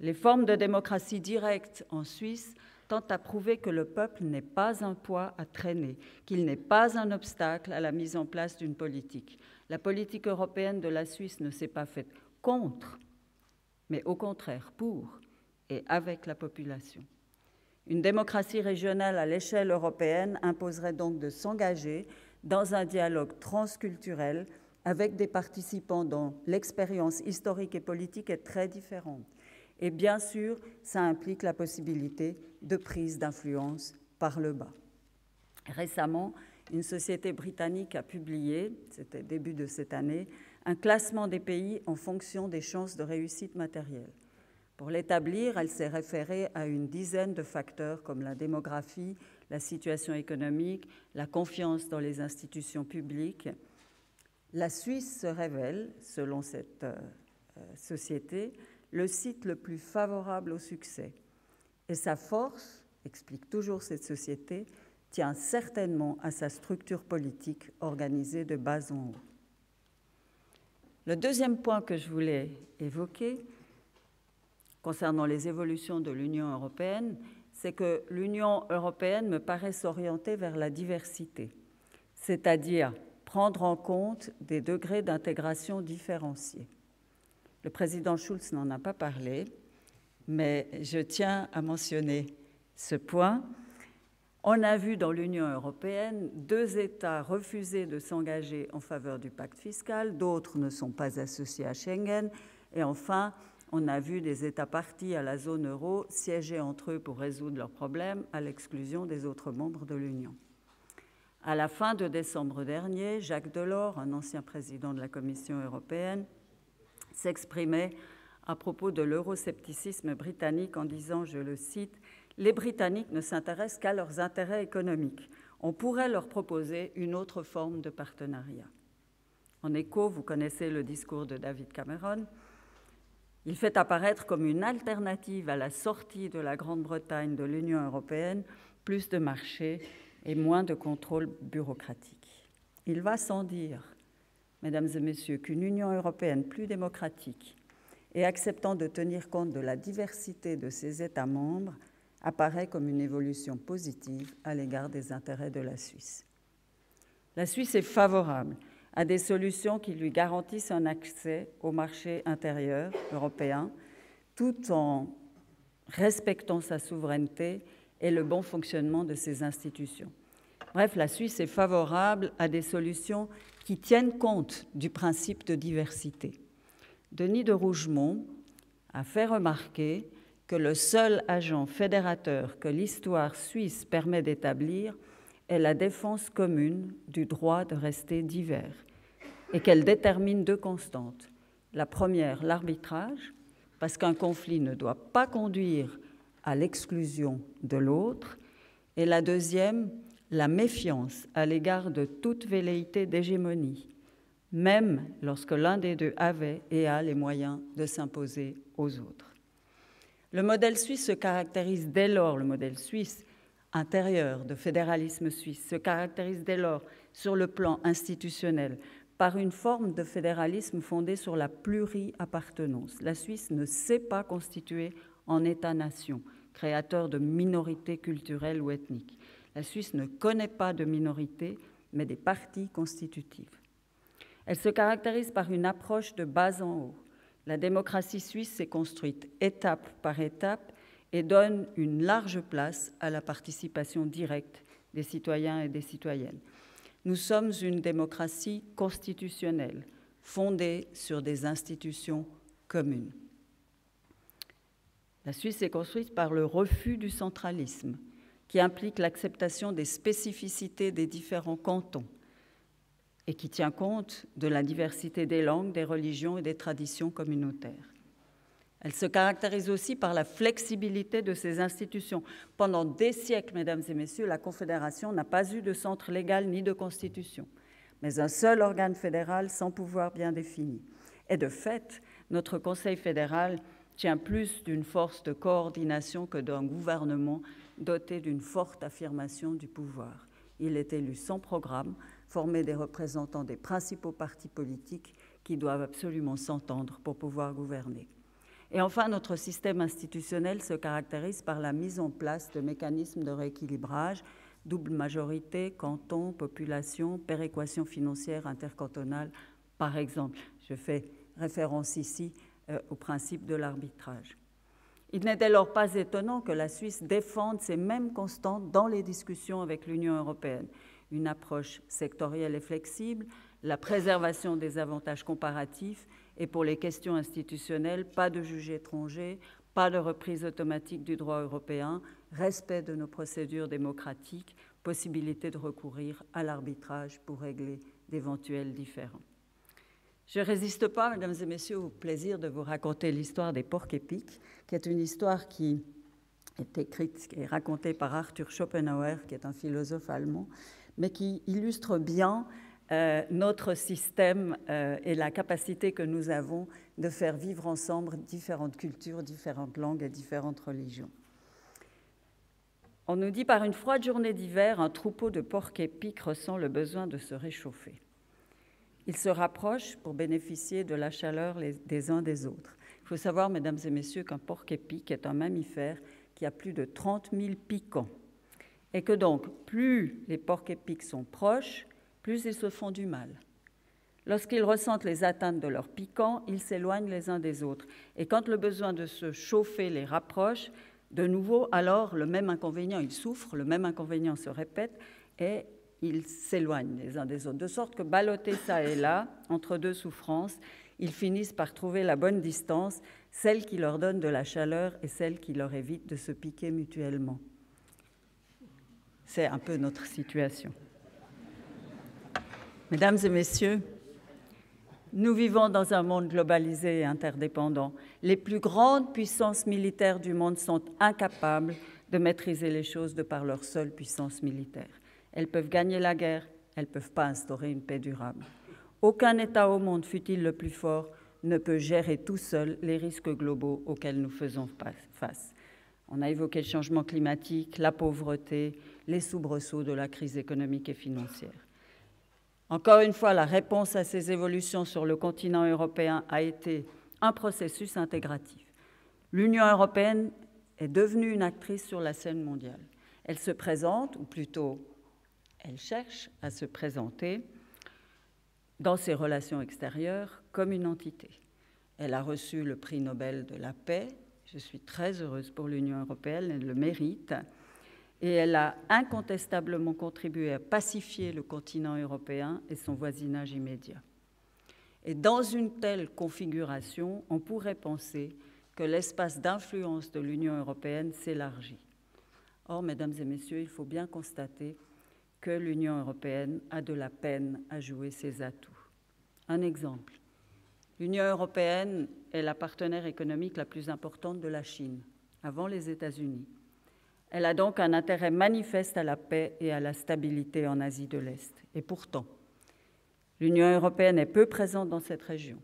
Les formes de démocratie directe en Suisse tentent à prouver que le peuple n'est pas un poids à traîner, qu'il n'est pas un obstacle à la mise en place d'une politique. La politique européenne de la Suisse ne s'est pas faite contre, mais au contraire pour et avec la population. Une démocratie régionale à l'échelle européenne imposerait donc de s'engager dans un dialogue transculturel avec des participants dont l'expérience historique et politique est très différente. Et bien sûr, ça implique la possibilité de prise d'influence par le bas. Récemment, une société britannique a publié, c'était début de cette année, un classement des pays en fonction des chances de réussite matérielle. Pour l'établir, elle s'est référée à une dizaine de facteurs comme la démographie, la situation économique, la confiance dans les institutions publiques. La Suisse se révèle, selon cette société, le site le plus favorable au succès. Et sa force, explique toujours cette société, tient certainement à sa structure politique organisée de bas en haut. Le deuxième point que je voulais évoquer, concernant les évolutions de l'Union européenne, c'est que l'Union européenne me paraît s'orienter vers la diversité, c'est-à-dire prendre en compte des degrés d'intégration différenciés. Le président Schulz n'en a pas parlé, mais je tiens à mentionner ce point. On a vu dans l'Union européenne 2 États refuser de s'engager en faveur du pacte fiscal, d'autres ne sont pas associés à Schengen, et enfin, on a vu des États partis à la zone euro siéger entre eux pour résoudre leurs problèmes à l'exclusion des autres membres de l'Union. À la fin de décembre dernier, Jacques Delors, un ancien président de la Commission européenne, s'exprimait à propos de l'euroscepticisme britannique en disant, je le cite, « Les Britanniques ne s'intéressent qu'à leurs intérêts économiques. On pourrait leur proposer une autre forme de partenariat. » En écho, vous connaissez le discours de David Cameron. Il fait apparaître comme une alternative à la sortie de la Grande-Bretagne de l'Union européenne plus de marché et moins de contrôle bureaucratique. Il va sans dire, mesdames et messieurs, qu'une Union européenne plus démocratique et acceptant de tenir compte de la diversité de ses États membres apparaît comme une évolution positive à l'égard des intérêts de la Suisse. La Suisse est favorable à des solutions qui lui garantissent un accès au marché intérieur européen, tout en respectant sa souveraineté et le bon fonctionnement de ses institutions. Bref, la Suisse est favorable à des solutions qui tiennent compte du principe de diversité. Denis de Rougemont a fait remarquer que le seul agent fédérateur que l'histoire suisse permet d'établir est la défense commune du droit de rester divers et qu'elle détermine 2 constantes. La première, l'arbitrage, parce qu'un conflit ne doit pas conduire à l'exclusion de l'autre, et la deuxième, la méfiance à l'égard de toute velléité d'hégémonie, même lorsque l'un des deux avait et a les moyens de s'imposer aux autres. Le modèle suisse se caractérise dès lors, le modèle suisse intérieur de fédéralisme suisse, se caractérise dès lors sur le plan institutionnel par une forme de fédéralisme fondée sur la pluri-appartenance. La Suisse ne s'est pas constituée en État-nation, créateur de minorités culturelles ou ethniques. La Suisse ne connaît pas de minorités, mais des parties constitutives. Elle se caractérise par une approche de bas en haut. La démocratie suisse s'est construite étape par étape et donne une large place à la participation directe des citoyens et des citoyennes. Nous sommes une démocratie constitutionnelle, fondée sur des institutions communes. La Suisse est construite par le refus du centralisme, qui implique l'acceptation des spécificités des différents cantons et qui tient compte de la diversité des langues, des religions et des traditions communautaires. Elle se caractérise aussi par la flexibilité de ses institutions. Pendant des siècles, mesdames et messieurs, la Confédération n'a pas eu de centre légal ni de constitution, mais un seul organe fédéral sans pouvoir bien défini. Et de fait, notre Conseil fédéral tient plus d'une force de coordination que d'un gouvernement doté d'une forte affirmation du pouvoir. Il est élu sans programme, formé des représentants des principaux partis politiques qui doivent absolument s'entendre pour pouvoir gouverner. Et enfin, notre système institutionnel se caractérise par la mise en place de mécanismes de rééquilibrage, double majorité, canton, population, péréquation financière intercantonale, par exemple. Je fais référence ici au principe de l'arbitrage. Il n'est dès lors pas étonnant que la Suisse défende ces mêmes constantes dans les discussions avec l'Union européenne. Une approche sectorielle et flexible, la préservation des avantages comparatifs et pour les questions institutionnelles, pas de juges étrangers, pas de reprise automatique du droit européen, respect de nos procédures démocratiques, possibilité de recourir à l'arbitrage pour régler d'éventuels différends. Je ne résiste pas, mesdames et messieurs, au plaisir de vous raconter l'histoire des porcs-épics, qui est une histoire qui est écrite et racontée par Arthur Schopenhauer, qui est un philosophe allemand, mais qui illustre bien notre système et la capacité que nous avons de faire vivre ensemble différentes cultures, différentes langues et différentes religions. On nous dit, par une froide journée d'hiver, un troupeau de porcs-épics ressent le besoin de se réchauffer. Ils se rapprochent pour bénéficier de la chaleur des uns des autres. Il faut savoir, mesdames et messieurs, qu'un porc-épic est un mammifère qui a plus de 30 000 piquants. Et que donc, plus les porcs-épics sont proches, plus ils se font du mal. Lorsqu'ils ressentent les atteintes de leurs piquants, ils s'éloignent les uns des autres. Et quand le besoin de se chauffer les rapproche, de nouveau, alors le même inconvénient, ils souffrent, le même inconvénient se répète et ils s'éloignent les uns des autres. De sorte que ballottés ça et là, entre deux souffrances, ils finissent par trouver la bonne distance, celle qui leur donne de la chaleur et celle qui leur évite de se piquer mutuellement. C'est un peu notre situation. Mesdames et messieurs, nous vivons dans un monde globalisé et interdépendant. Les plus grandes puissances militaires du monde sont incapables de maîtriser les choses de par leur seule puissance militaire. Elles peuvent gagner la guerre, elles ne peuvent pas instaurer une paix durable. Aucun État au monde, fût-il le plus fort, ne peut gérer tout seul les risques globaux auxquels nous faisons face. On a évoqué le changement climatique, la pauvreté, les soubresauts de la crise économique et financière. Encore une fois, la réponse à ces évolutions sur le continent européen a été un processus intégratif. L'Union européenne est devenue une actrice sur la scène mondiale. Elle se présente, ou plutôt, elle cherche à se présenter dans ses relations extérieures comme une entité. Elle a reçu le prix Nobel de la paix. Je suis très heureuse pour l'Union européenne, elle le mérite. Et elle a incontestablement contribué à pacifier le continent européen et son voisinage immédiat. Et dans une telle configuration, on pourrait penser que l'espace d'influence de l'Union européenne s'élargit. Or, mesdames et messieurs, il faut bien constater que l'Union européenne a de la peine à jouer ses atouts. Un exemple, l'Union européenne est la partenaire économique la plus importante de la Chine, avant les États-Unis. Elle a donc un intérêt manifeste à la paix et à la stabilité en Asie de l'Est. Et pourtant, l'Union européenne est peu présente dans cette région.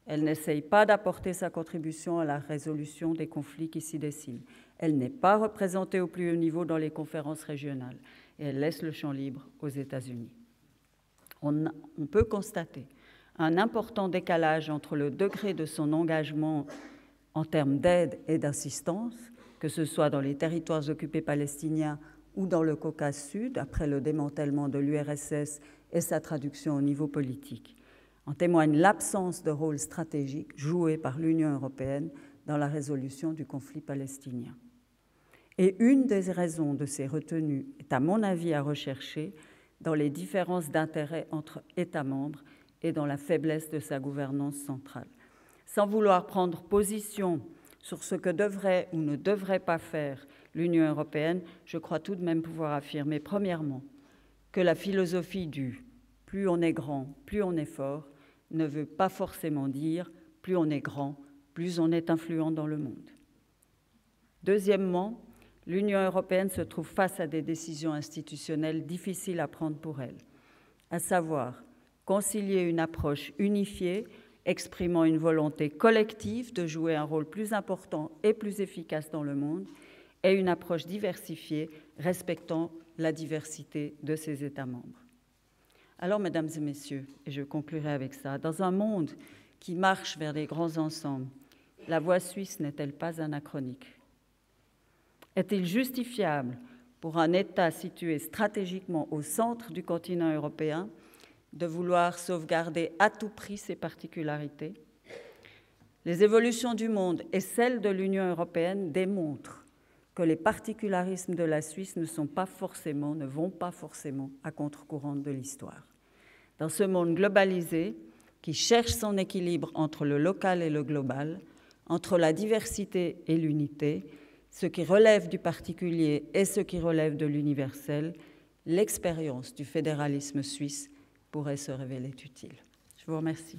Elle n'essaye pas d'apporter sa contribution à la résolution des conflits qui s'y dessinent. Elle n'est pas représentée au plus haut niveau dans les conférences régionales et elle laisse le champ libre aux États-Unis. On peut constater un important décalage entre le degré de son engagement en termes d'aide et d'assistance, que ce soit dans les territoires occupés palestiniens ou dans le Caucase Sud, après le démantèlement de l'URSS et sa traduction au niveau politique. En témoigne l'absence de rôle stratégique joué par l'Union européenne dans la résolution du conflit palestinien. Et une des raisons de ces retenues est, à mon avis, à rechercher dans les différences d'intérêts entre États membres et dans la faiblesse de sa gouvernance centrale. Sans vouloir prendre position sur ce que devrait ou ne devrait pas faire l'Union européenne, je crois tout de même pouvoir affirmer, premièrement, que la philosophie du « plus on est grand, plus on est fort » ne veut pas forcément dire « plus on est grand, plus on est influent dans le monde ». Deuxièmement, l'Union européenne se trouve face à des décisions institutionnelles difficiles à prendre pour elle, à savoir concilier une approche unifiée exprimant une volonté collective de jouer un rôle plus important et plus efficace dans le monde et une approche diversifiée respectant la diversité de ses États membres. Alors, mesdames et messieurs, et je conclurai avec ça, dans un monde qui marche vers des grands ensembles, la voie suisse n'est-elle pas anachronique? Est-il justifiable pour un État situé stratégiquement au centre du continent européen de vouloir sauvegarder à tout prix ses particularités? Les évolutions du monde et celles de l'Union européenne démontrent que les particularismes de la Suisse ne vont pas forcément à contre-courant de l'histoire. Dans ce monde globalisé, qui cherche son équilibre entre le local et le global, entre la diversité et l'unité, ce qui relève du particulier et ce qui relève de l'universel, l'expérience du fédéralisme suisse pourrait se révéler utile. Je vous remercie.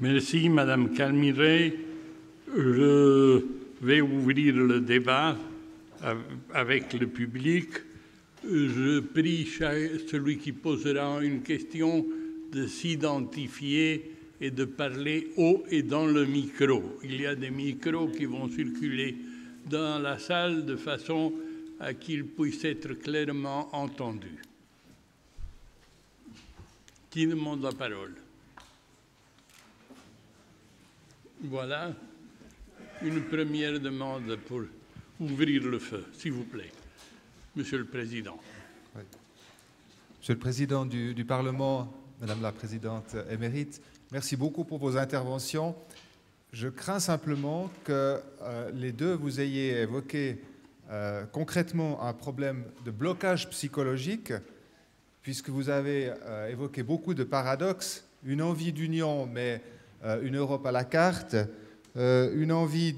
Merci, Madame Calmiret. Je vais ouvrir le débat avec le public. Je prie celui qui posera une question de s'identifier et de parler haut et dans le micro. Il y a des micros qui vont circuler dans la salle de façon à qu'ils puissent être clairement entendus. Qui demande la parole? Voilà une première demande pour ouvrir le feu, s'il vous plaît. Monsieur le Président. Oui. Monsieur le Président du Parlement, Madame la Présidente émérite, merci beaucoup pour vos interventions. Je crains simplement que les deux vous ayez évoqué concrètement un problème de blocage psychologique, puisque vous avez évoqué beaucoup de paradoxes, une envie d'union, mais une Europe à la carte, une envie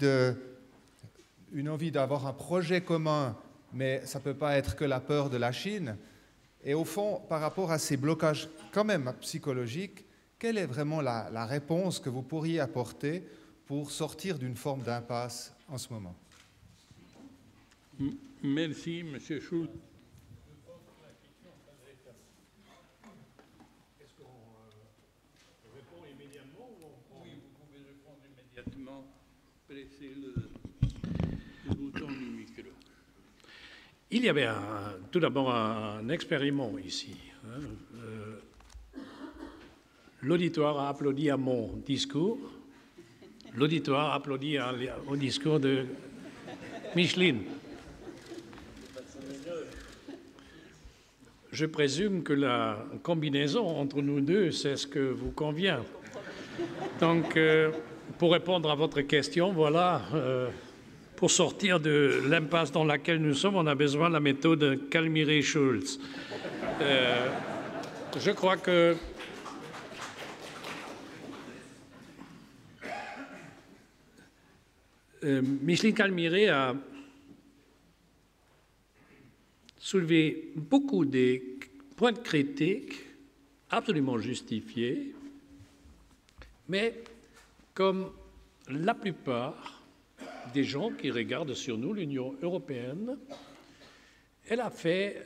d'avoir un projet commun, mais ça ne peut pas être que la peur de la Chine. Et au fond, par rapport à ces blocages quand même psychologiques, quelle est vraiment la réponse que vous pourriez apporter pour sortir d'une forme d'impasse en ce moment? Merci, Monsieur Schulz. Il y avait tout d'abord un expériment ici. L'auditoire a applaudi à mon discours. L'auditoire a applaudi au discours de Micheline. Je présume que la combinaison entre nous deux, c'est ce que vous convient. Donc, pour répondre à votre question, voilà, pour sortir de l'impasse dans laquelle nous sommes, on a besoin de la méthode Calmiret-Schulz. Je crois que Micheline Calmiret a soulevé beaucoup de points de critique absolument justifiés, mais comme la plupart des gens qui regardent sur nous, l'Union européenne, elle a fait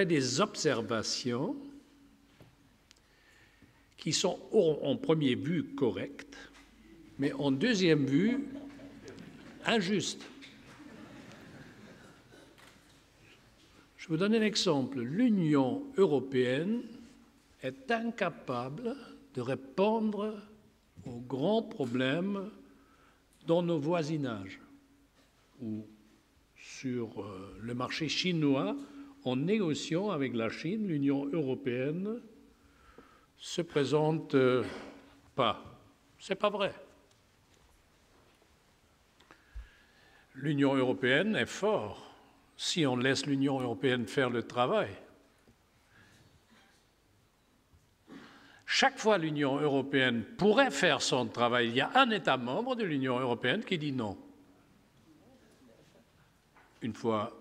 des observations qui sont en premier vue correctes, mais en deuxième vue injustes. Je vous donne un exemple. L'Union européenne est incapable de répondre aux grands problèmes dans nos voisinages ou sur le marché chinois. En négociant avec la Chine, l'Union européenne se présente pas. C'est pas vrai. L'Union européenne est forte si on laisse l'Union européenne faire le travail. Chaque fois l'Union européenne pourrait faire son travail, il y a un État membre de l'Union européenne qui dit non. Une fois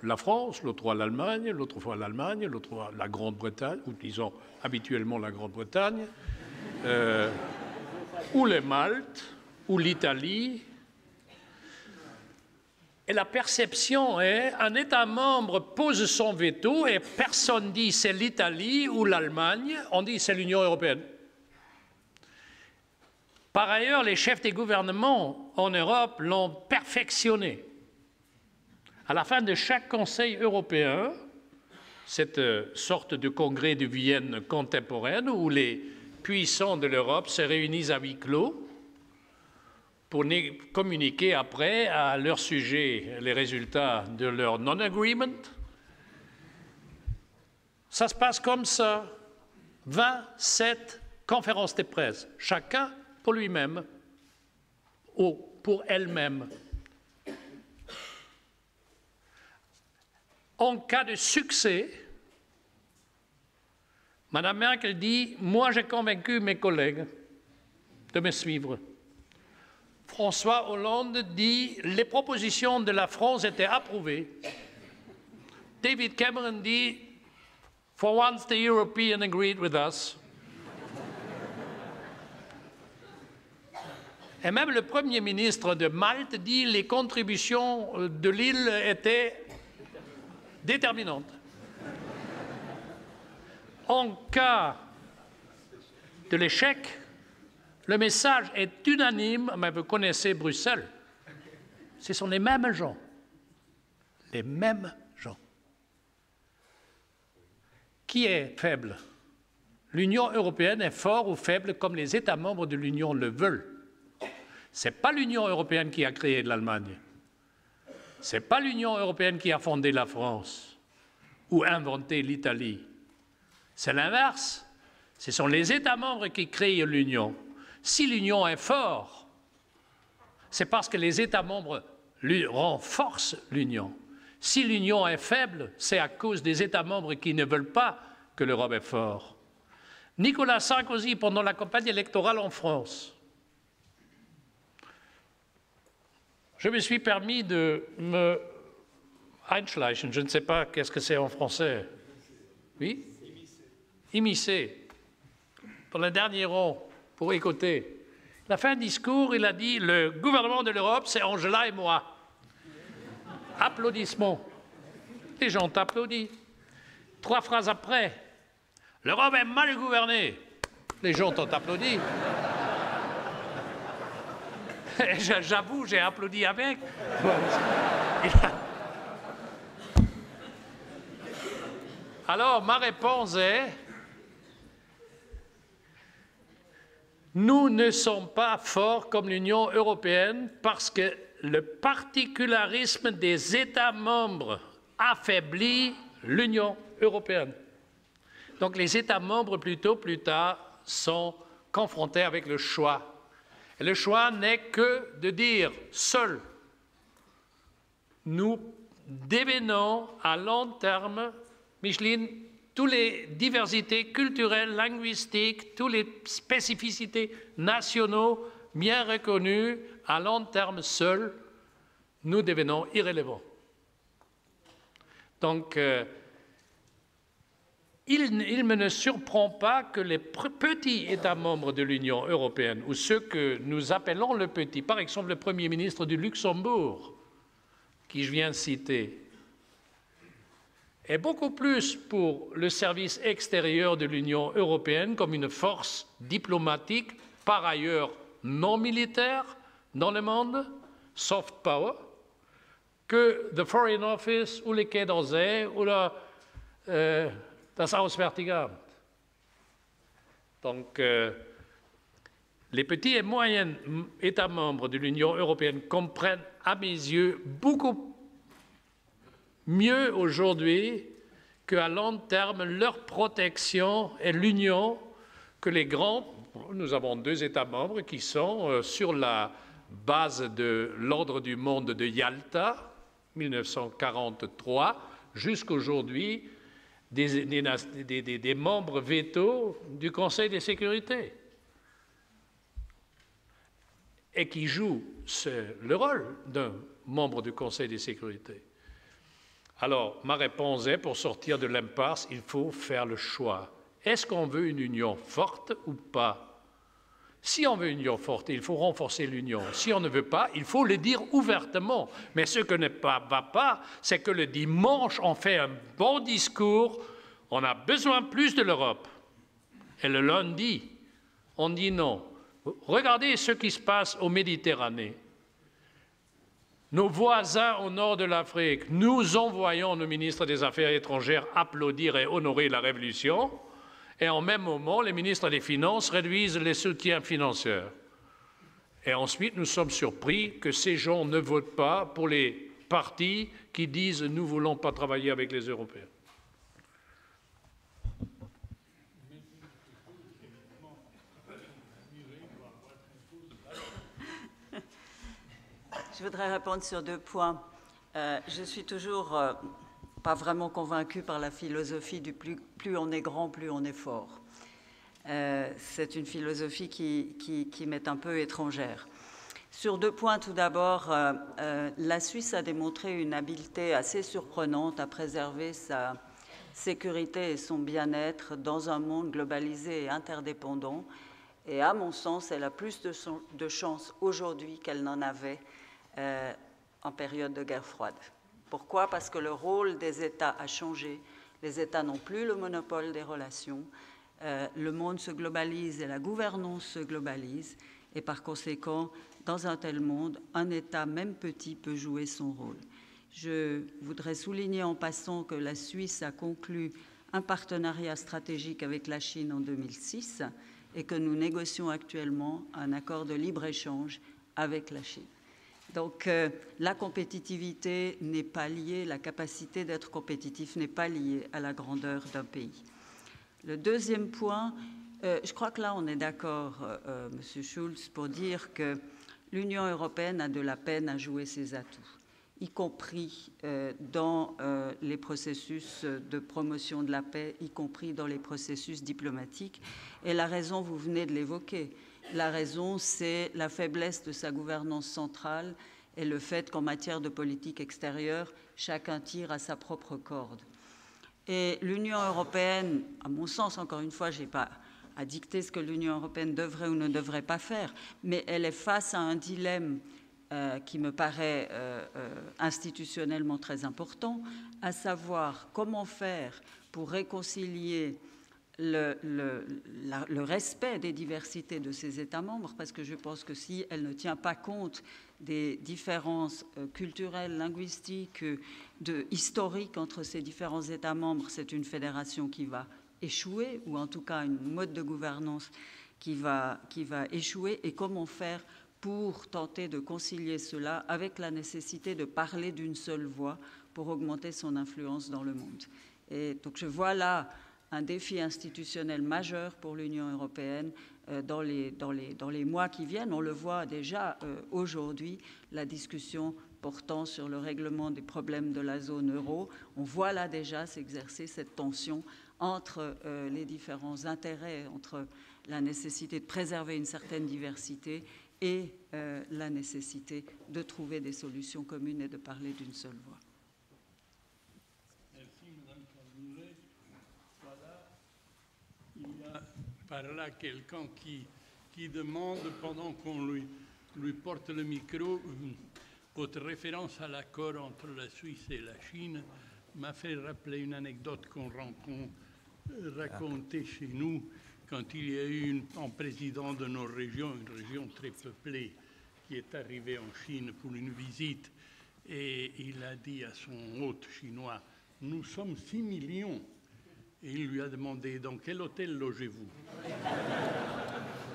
la France, l'autre fois l'Allemagne, l'autre fois l'Allemagne, l'autre fois la Grande-Bretagne, ou disons habituellement la Grande-Bretagne, ou les Malte, ou l'Italie. Et la perception est un État membre pose son veto et personne dit c'est l'Italie ou l'Allemagne, on dit c'est l'Union européenne. Par ailleurs, les chefs des gouvernements en Europe l'ont perfectionné. À la fin de chaque Conseil européen, cette sorte de congrès de Vienne contemporaine où les puissants de l'Europe se réunissent à huis clos pour communiquer après à leur sujet les résultats de leur non-agreement. Ça se passe comme ça. 27 conférences de presse, chacun pour lui-même ou pour elle-même. En cas de succès, Mme Merkel dit « Moi, j'ai convaincu mes collègues de me suivre ». François Hollande dit « Les propositions de la France étaient approuvées ». David Cameron dit « For once, the Europeans agreed with us ». Et même le Premier ministre de Malte dit « Les contributions de l'île étaient déterminantes ». En cas de l'échec, le message est unanime, mais vous connaissez Bruxelles. Ce sont les mêmes gens. Les mêmes gens. Qui est faible? L'Union européenne est forte ou faible comme les États membres de l'Union le veulent. Ce n'est pas l'Union européenne qui a créé l'Allemagne. Ce n'est pas l'Union européenne qui a fondé la France ou inventé l'Italie. C'est l'inverse. Ce sont les États membres qui créent l'Union. Si l'Union est forte, c'est parce que les États membres renforcent l'Union. Si l'Union est faible, c'est à cause des États membres qui ne veulent pas que l'Europe est forte. Nicolas Sarkozy, pendant la campagne électorale en France, je me suis permis de me einschleichen, je ne sais pas qu'est-ce que c'est en français. Oui? Immiscer. Pour le dernier rang, pour écouter. La fin du discours, il a dit « Le gouvernement de l'Europe, c'est Angela et moi ». Applaudissements. Les gens t'applaudissent. 3 phrases après, « L'Europe est mal gouvernée ». Les gens t'ont applaudi. J'avoue, j'ai applaudi avec. Alors, ma réponse est, nous ne sommes pas forts comme l'Union européenne parce que le particularisme des États membres affaiblit l'Union européenne. Donc les États membres, plutôt plus tard, sont confrontés avec le choix. Et le choix n'est que de dire seul, nous devenons à long terme, Micheline, toutes les diversités culturelles, linguistiques, toutes les spécificités nationales bien reconnues, à long terme seuls, nous devenons irrélevants. Donc, il me ne surprend pas que les petits États membres de l'Union européenne, ou ceux que nous appelons le petit, par exemple le Premier ministre du Luxembourg, qui je viens de citer, est beaucoup plus pour le service extérieur de l'Union européenne comme une force diplomatique, par ailleurs non militaire, dans le monde, soft power, que the Foreign Office ou les Quai d'Orsay ou das Auswärtige Amt. Donc, les petits et moyens États membres de l'Union européenne comprennent, à mes yeux, beaucoup mieux aujourd'hui qu'à long terme leur protection et l'union que les grands. Nous avons 2 États membres qui sont sur la base de l'ordre du monde de Yalta, 1943, jusqu'aujourd'hui, des membres vétos du Conseil de sécurité et qui jouent le rôle d'un membre du Conseil de sécurité. Alors, ma réponse est, pour sortir de l'impasse, il faut faire le choix. Est-ce qu'on veut une union forte ou pas? Si on veut une union forte, il faut renforcer l'union. Si on ne veut pas, il faut le dire ouvertement. Mais ce que ne va pas, c'est que le dimanche, on fait un bon discours, on a besoin plus de l'Europe. Et le lundi, on dit non. Regardez ce qui se passe en Méditerranée. Nos voisins au nord de l'Afrique, nous envoyons nos ministres des Affaires étrangères applaudir et honorer la révolution, et en même moment, les ministres des Finances réduisent les soutiens financiers. Et ensuite, nous sommes surpris que ces gens ne votent pas pour les partis qui disent « nous ne voulons pas travailler avec les Européens ». Je voudrais répondre sur 2 points. Je suis toujours pas vraiment convaincue par la philosophie du plus on est grand, plus on est fort. C'est une philosophie qui m'est un peu étrangère. Sur 2 points, tout d'abord, la Suisse a démontré une habileté assez surprenante à préserver sa sécurité et son bien-être dans un monde globalisé et interdépendant. Et à mon sens, elle a plus de chance aujourd'hui qu'elle n'en avait en période de guerre froide. Pourquoi? Parce que le rôle des États a changé. Les États n'ont plus le monopole des relations. Le monde se globalise et la gouvernance se globalise. Et par conséquent, dans un tel monde, un État, même petit, peut jouer son rôle. Je voudrais souligner en passant que la Suisse a conclu un partenariat stratégique avec la Chine en 2006 et que nous négocions actuellement un accord de libre-échange avec la Chine. Donc, la compétitivité n'est pas liée, la capacité d'être compétitif n'est pas liée à la grandeur d'un pays. Le deuxième point, je crois que là, on est d'accord, M. Schulz, pour dire que l'Union européenne a de la peine à jouer ses atouts, y compris dans les processus de promotion de la paix, y compris dans les processus diplomatiques. Et la raison, vous venez de l'évoquer. La raison, c'est la faiblesse de sa gouvernance centrale et le fait qu'en matière de politique extérieure, chacun tire à sa propre corde. Et l'Union européenne, à mon sens, encore une fois, je n'ai pas à dicter ce que l'Union européenne devrait ou ne devrait pas faire, mais elle est face à un dilemme qui me paraît institutionnellement très important, à savoir comment faire pour réconcilier le respect des diversités de ces États membres, parce que je pense que si elle ne tient pas compte des différences culturelles, linguistiques, historiques entre ces différents États membres, c'est une fédération qui va échouer, ou en tout cas une mode de gouvernance qui va échouer. Et comment faire pour tenter de concilier cela avec la nécessité de parler d'une seule voix pour augmenter son influence dans le monde. Et donc je vois là un défi institutionnel majeur pour l'Union européenne dans les mois qui viennent. On le voit déjà aujourd'hui, la discussion portant sur le règlement des problèmes de la zone euro. On voit là déjà s'exercer cette tension entre les différents intérêts, entre la nécessité de préserver une certaine diversité et la nécessité de trouver des solutions communes et de parler d'une seule voix. Merci, Mme Carnoulet. Voilà. par là quelqu'un qui demande, pendant qu'on lui porte le micro, votre référence à l'accord entre la Suisse et la Chine m'a fait rappeler une anecdote qu'on racontait chez nous quand il y a eu un président de nos régions, une région très peuplée, qui est arrivé en Chine pour une visite, et il a dit à son hôte chinois, « Nous sommes 6 millions ». Et il lui a demandé, « Dans quel hôtel logez-vous »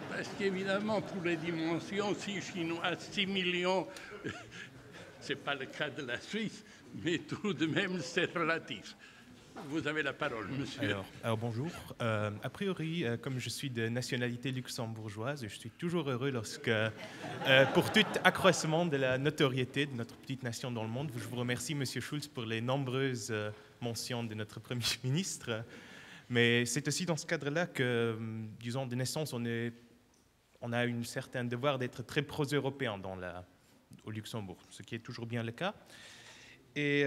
Parce qu'évidemment, pour les dimensions, 6 millions, ce n'est pas le cas de la Suisse, mais tout de même, c'est relatif. Vous avez la parole, monsieur. Alors bonjour. A priori, comme je suis de nationalité luxembourgeoise, je suis toujours heureux lorsque, pour tout accroissement de la notoriété de notre petite nation dans le monde, je vous remercie, monsieur Schulz, pour les nombreuses mentions de notre Premier ministre. Mais c'est aussi dans ce cadre-là que, disons, de naissance, on a un certain devoir d'être très pro-européen au Luxembourg, ce qui est toujours bien le cas. Et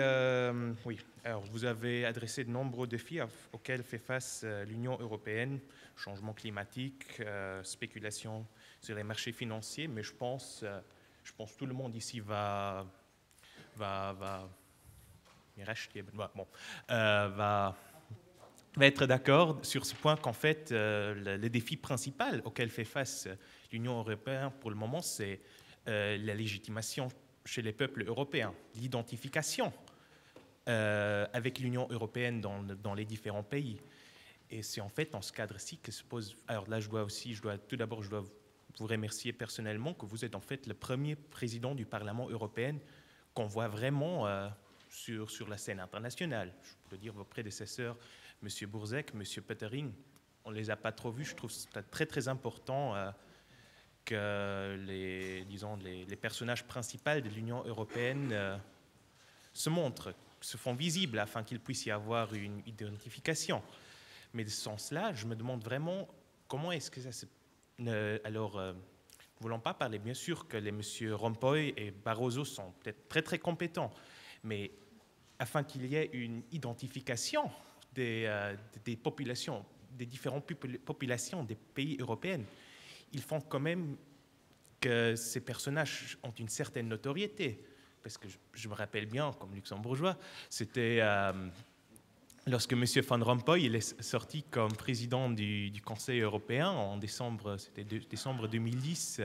oui, alors vous avez adressé de nombreux défis auxquels fait face l'Union européenne, changement climatique, spéculation sur les marchés financiers, mais je pense que tout le monde ici va être d'accord sur ce point qu'en fait, le défi principal auquel fait face l'Union européenne pour le moment, c'est la légitimation chez les peuples européens, l'identification avec l'Union européenne dans les différents pays. Et c'est en fait dans ce cadre-ci que se pose... Alors là, tout d'abord, je dois vous remercier personnellement que vous êtes en fait le premier président du Parlement européen qu'on voit vraiment sur la scène internationale. Je peux dire vos prédécesseurs, M. Buzek, M. Pöttering, on ne les a pas trop vus. Je trouve ça très, très important que les personnages principaux de l'Union européenne se montrent, se font visibles afin qu'il puisse y avoir une identification. Mais de ce sens-là, je me demande vraiment comment est-ce que ça se... Alors, nous ne voulons pas parler, bien sûr, que les M. Rompuy et Barroso sont peut-être très, très compétents, mais afin qu'il y ait une identification des populations, des différentes populations des pays européens, ils font quand même que ces personnages ont une certaine notoriété. Parce que je me rappelle bien, comme luxembourgeois, c'était lorsque M. Van Rompuy il est sorti comme président du Conseil européen en décembre, c'était décembre 2010.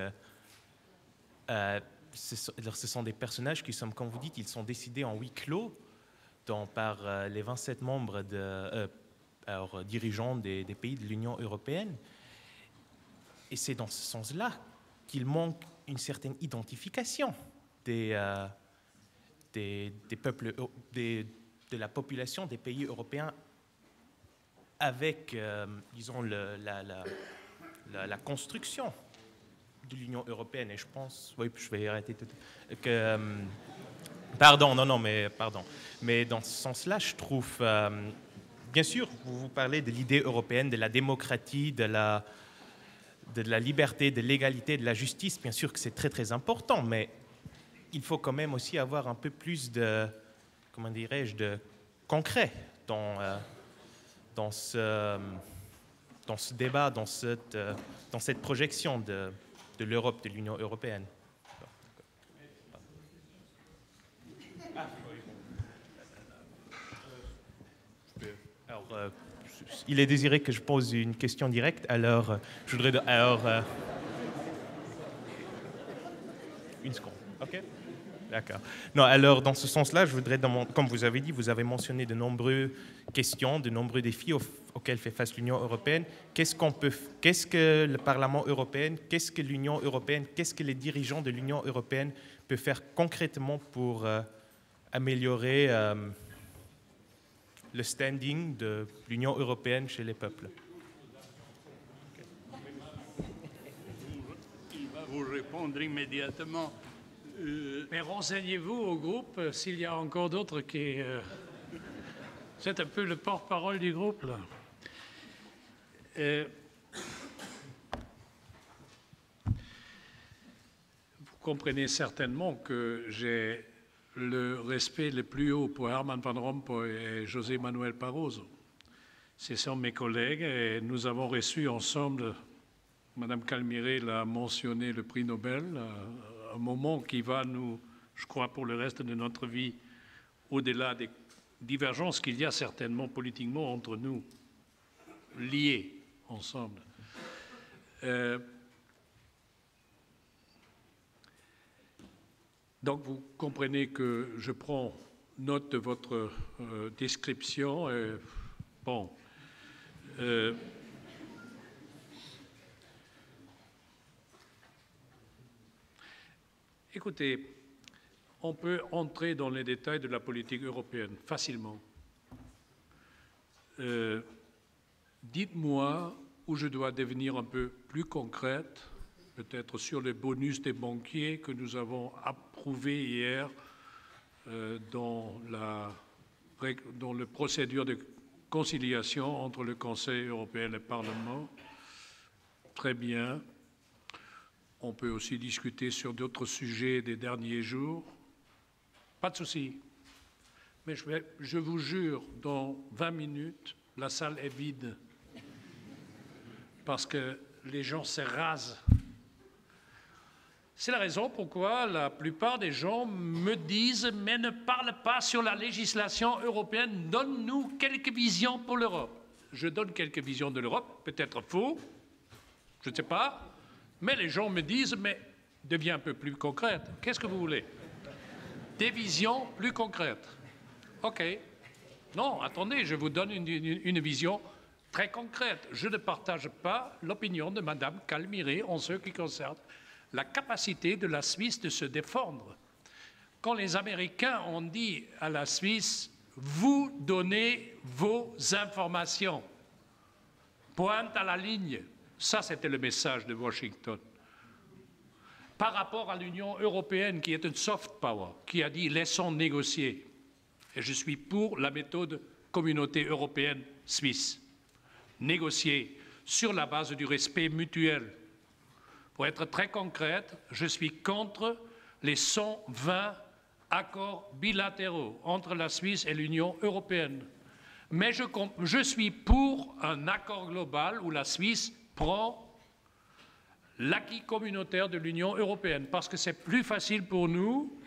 Ce sont des personnages qui sont, comme vous dites, ils sont décidés en huis clos par les 27 membres dirigeants des pays de l'Union européenne. Et c'est dans ce sens-là qu'il manque une certaine identification des peuples, de la population des pays européens avec, disons, la construction de l'Union européenne. Et je pense, oui, je vais arrêter que, pardon. Mais dans ce sens-là, je trouve, bien sûr, vous parlez de l'idée européenne, de la démocratie, de la liberté, de l'égalité, de la justice, bien sûr que c'est très, très important, mais il faut quand même aussi avoir un peu plus de, comment dirais-je, de concret dans ce débat, dans cette projection de l'Europe, de l'Union européenne. Alors, il est désiré que je pose une question directe, alors je voudrais... une seconde, ok? D'accord. Non, alors dans ce sens-là, je voudrais, comme vous avez dit, vous avez mentionné de nombreuses questions, de nombreux défis auxquels fait face l'Union européenne. Qu'est-ce que le Parlement européen, qu'est-ce que l'Union européenne, qu'est-ce que les dirigeants de l'Union européenne peuvent faire concrètement pour améliorer le standing de l'Union européenne chez les peuples? Il va vous répondre immédiatement. Mais renseignez-vous au groupe s'il y a encore d'autres qui... C'est un peu le porte-parole du groupe, là. Vous comprenez certainement que j'ai le respect le plus haut pour Herman Van Rompuy et José Manuel Barroso. Ce sont mes collègues et nous avons reçu ensemble, Madame Calmiré l'a mentionné, le prix Nobel, un moment qui va nous, je crois, pour le reste de notre vie, au-delà des divergences qu'il y a certainement politiquement entre nous, liées ensemble. Donc vous comprenez que je prends note de votre description. Bon. Écoutez, on peut entrer dans les détails de la politique européenne facilement. Dites-moi où je dois devenir un peu plus concrète, peut-être sur le bonus des banquiers que nous avons approuvé hier dans la procédure de conciliation entre le Conseil européen et le Parlement. Très bien. On peut aussi discuter sur d'autres sujets des derniers jours. Pas de souci. Mais je vous jure, dans 20 minutes, la salle est vide. Parce que les gens se rasent. C'est la raison pourquoi la plupart des gens me disent « mais ne parle pas sur la législation européenne, donne-nous quelques visions pour l'Europe ». Je donne quelques visions de l'Europe, peut-être faux, je ne sais pas, mais les gens me disent « mais deviens un peu plus concrète, qu'est-ce que vous voulez ?» Des visions plus concrètes. OK. Non, attendez, je vous donne une vision très concrète. Je ne partage pas l'opinion de Mme Calmiré en ce qui concerne la capacité de la Suisse de se défendre. Quand les Américains ont dit à la Suisse « vous donnez vos informations », pointe à la ligne, ça c'était le message de Washington. Par rapport à l'Union européenne qui est une soft power, qui a dit « laissons négocier ». Et je suis pour la méthode communauté européenne suisse. Négocier sur la base du respect mutuel. Pour être très concrète, je suis contre les 120 accords bilatéraux entre la Suisse et l'Union européenne. Mais je suis pour un accord global où la Suisse prend l'acquis communautaire de l'Union européenne, parce que c'est plus facile pour nous,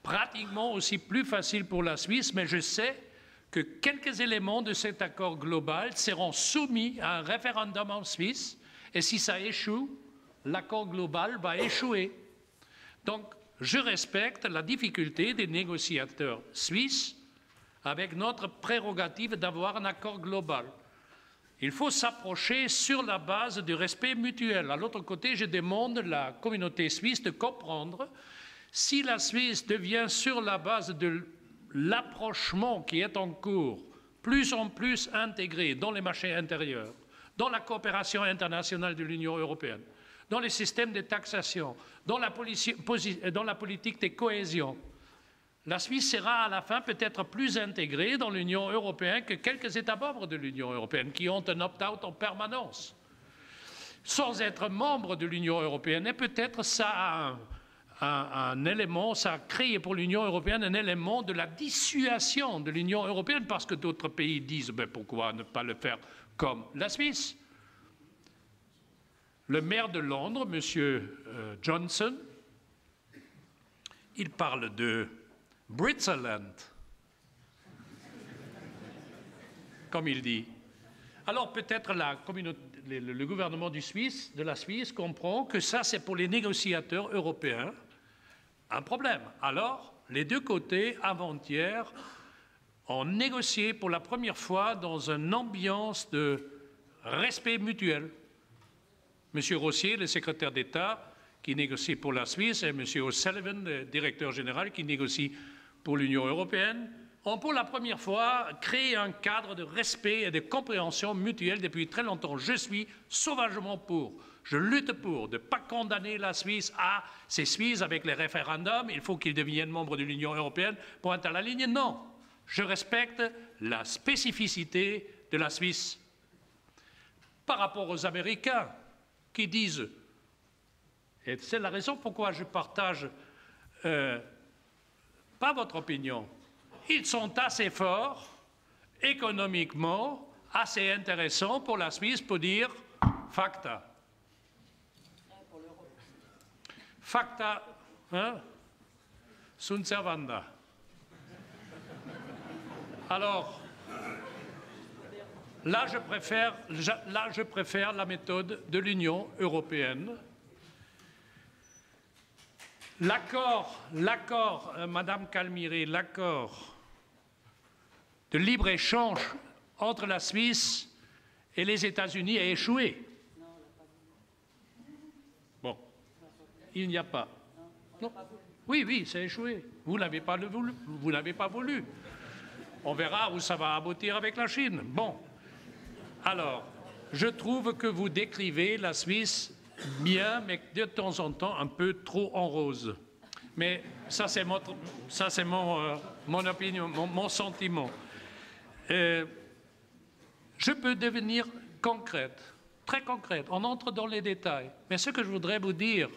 pratiquement aussi plus facile pour la Suisse, mais je sais que quelques éléments de cet accord global seront soumis à un référendum en Suisse, et si ça échoue, l'accord global va échouer. Donc, je respecte la difficulté des négociateurs suisses avec notre prérogative d'avoir un accord global. Il faut s'approcher sur la base du respect mutuel. À l'autre côté, je demande à la communauté suisse de comprendre si la Suisse devient sur la base de l'approchement qui est en cours, plus en plus intégré dans les marchés intérieurs, dans la coopération internationale de l'Union européenne, dans les systèmes de taxation, dans la politique de cohésion. La Suisse sera à la fin peut-être plus intégrée dans l'Union européenne que quelques États membres de l'Union européenne qui ont un opt-out en permanence. Sans être membre de l'Union européenne, et peut-être ça a un élément, ça a créé pour l'Union européenne un élément de la dissuasion de l'Union européenne parce que d'autres pays disent ben, pourquoi ne pas le faire comme la Suisse. Le maire de Londres, M. Johnson, il parle de Britserland, comme il dit. Alors peut-être le gouvernement de la Suisse comprend que ça c'est pour les négociateurs européens un problème. Alors les deux côtés avant-hier ont négocié pour la première fois dans une ambiance de respect mutuel. M. Rossier, le secrétaire d'État, qui négocie pour la Suisse, et M. O'Sullivan, le directeur général, qui négocie pour l'Union européenne, ont pour la première fois créé un cadre de respect et de compréhension mutuelle depuis très longtemps. Je suis sauvagement pour, je lutte pour ne pas condamner la Suisse à ces Suisses avec les référendums, il faut qu'ils deviennent membres de l'Union européenne, pointe à la ligne. Non, je respecte la spécificité de la Suisse. Par rapport aux Américains, qui disent, et c'est la raison pourquoi je partage pas votre opinion, ils sont assez forts économiquement, assez intéressant pour la Suisse pour dire facta. Facta, hein, sunt servanda. Alors, là, je préfère la méthode de l'Union européenne. L'accord, Madame Calmiré, l'accord de libre-échange entre la Suisse et les États-Unis a échoué. Bon, il n'y a pas. Non. Oui, c'est échoué. Vous n'avez pas voulu. On verra où ça va aboutir avec la Chine. Bon, alors, je trouve que vous décrivez la Suisse bien, mais de temps en temps un peu trop en rose. Mais ça, c'est mon opinion, mon sentiment. Je peux devenir concrète, très concrète. On entre dans les détails. Mais ce que je voudrais vous dire,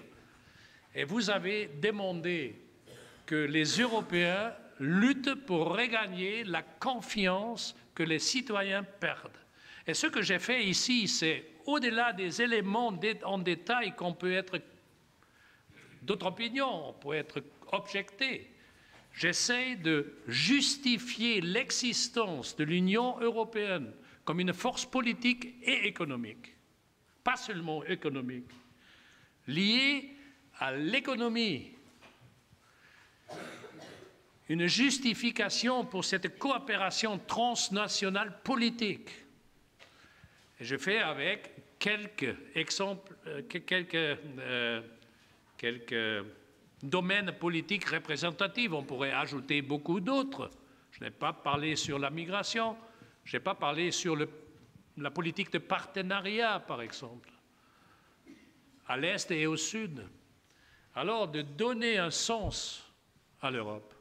et vous avez demandé que les Européens luttent pour regagner la confiance que les citoyens perdent. Et ce que j'ai fait ici, c'est au-delà des éléments en détail qu'on peut être d'autres opinions, on peut être objecté. J'essaie de justifier l'existence de l'Union européenne comme une force politique et économique, pas seulement économique, liée à l'économie. Une justification pour cette coopération transnationale politique. Et je fais avec quelques exemples, quelques domaines politiques représentatifs. On pourrait ajouter beaucoup d'autres. Je n'ai pas parlé sur la migration, je n'ai pas parlé sur la politique de partenariat, par exemple, à l'Est et au Sud. Alors, de donner un sens à l'Europe,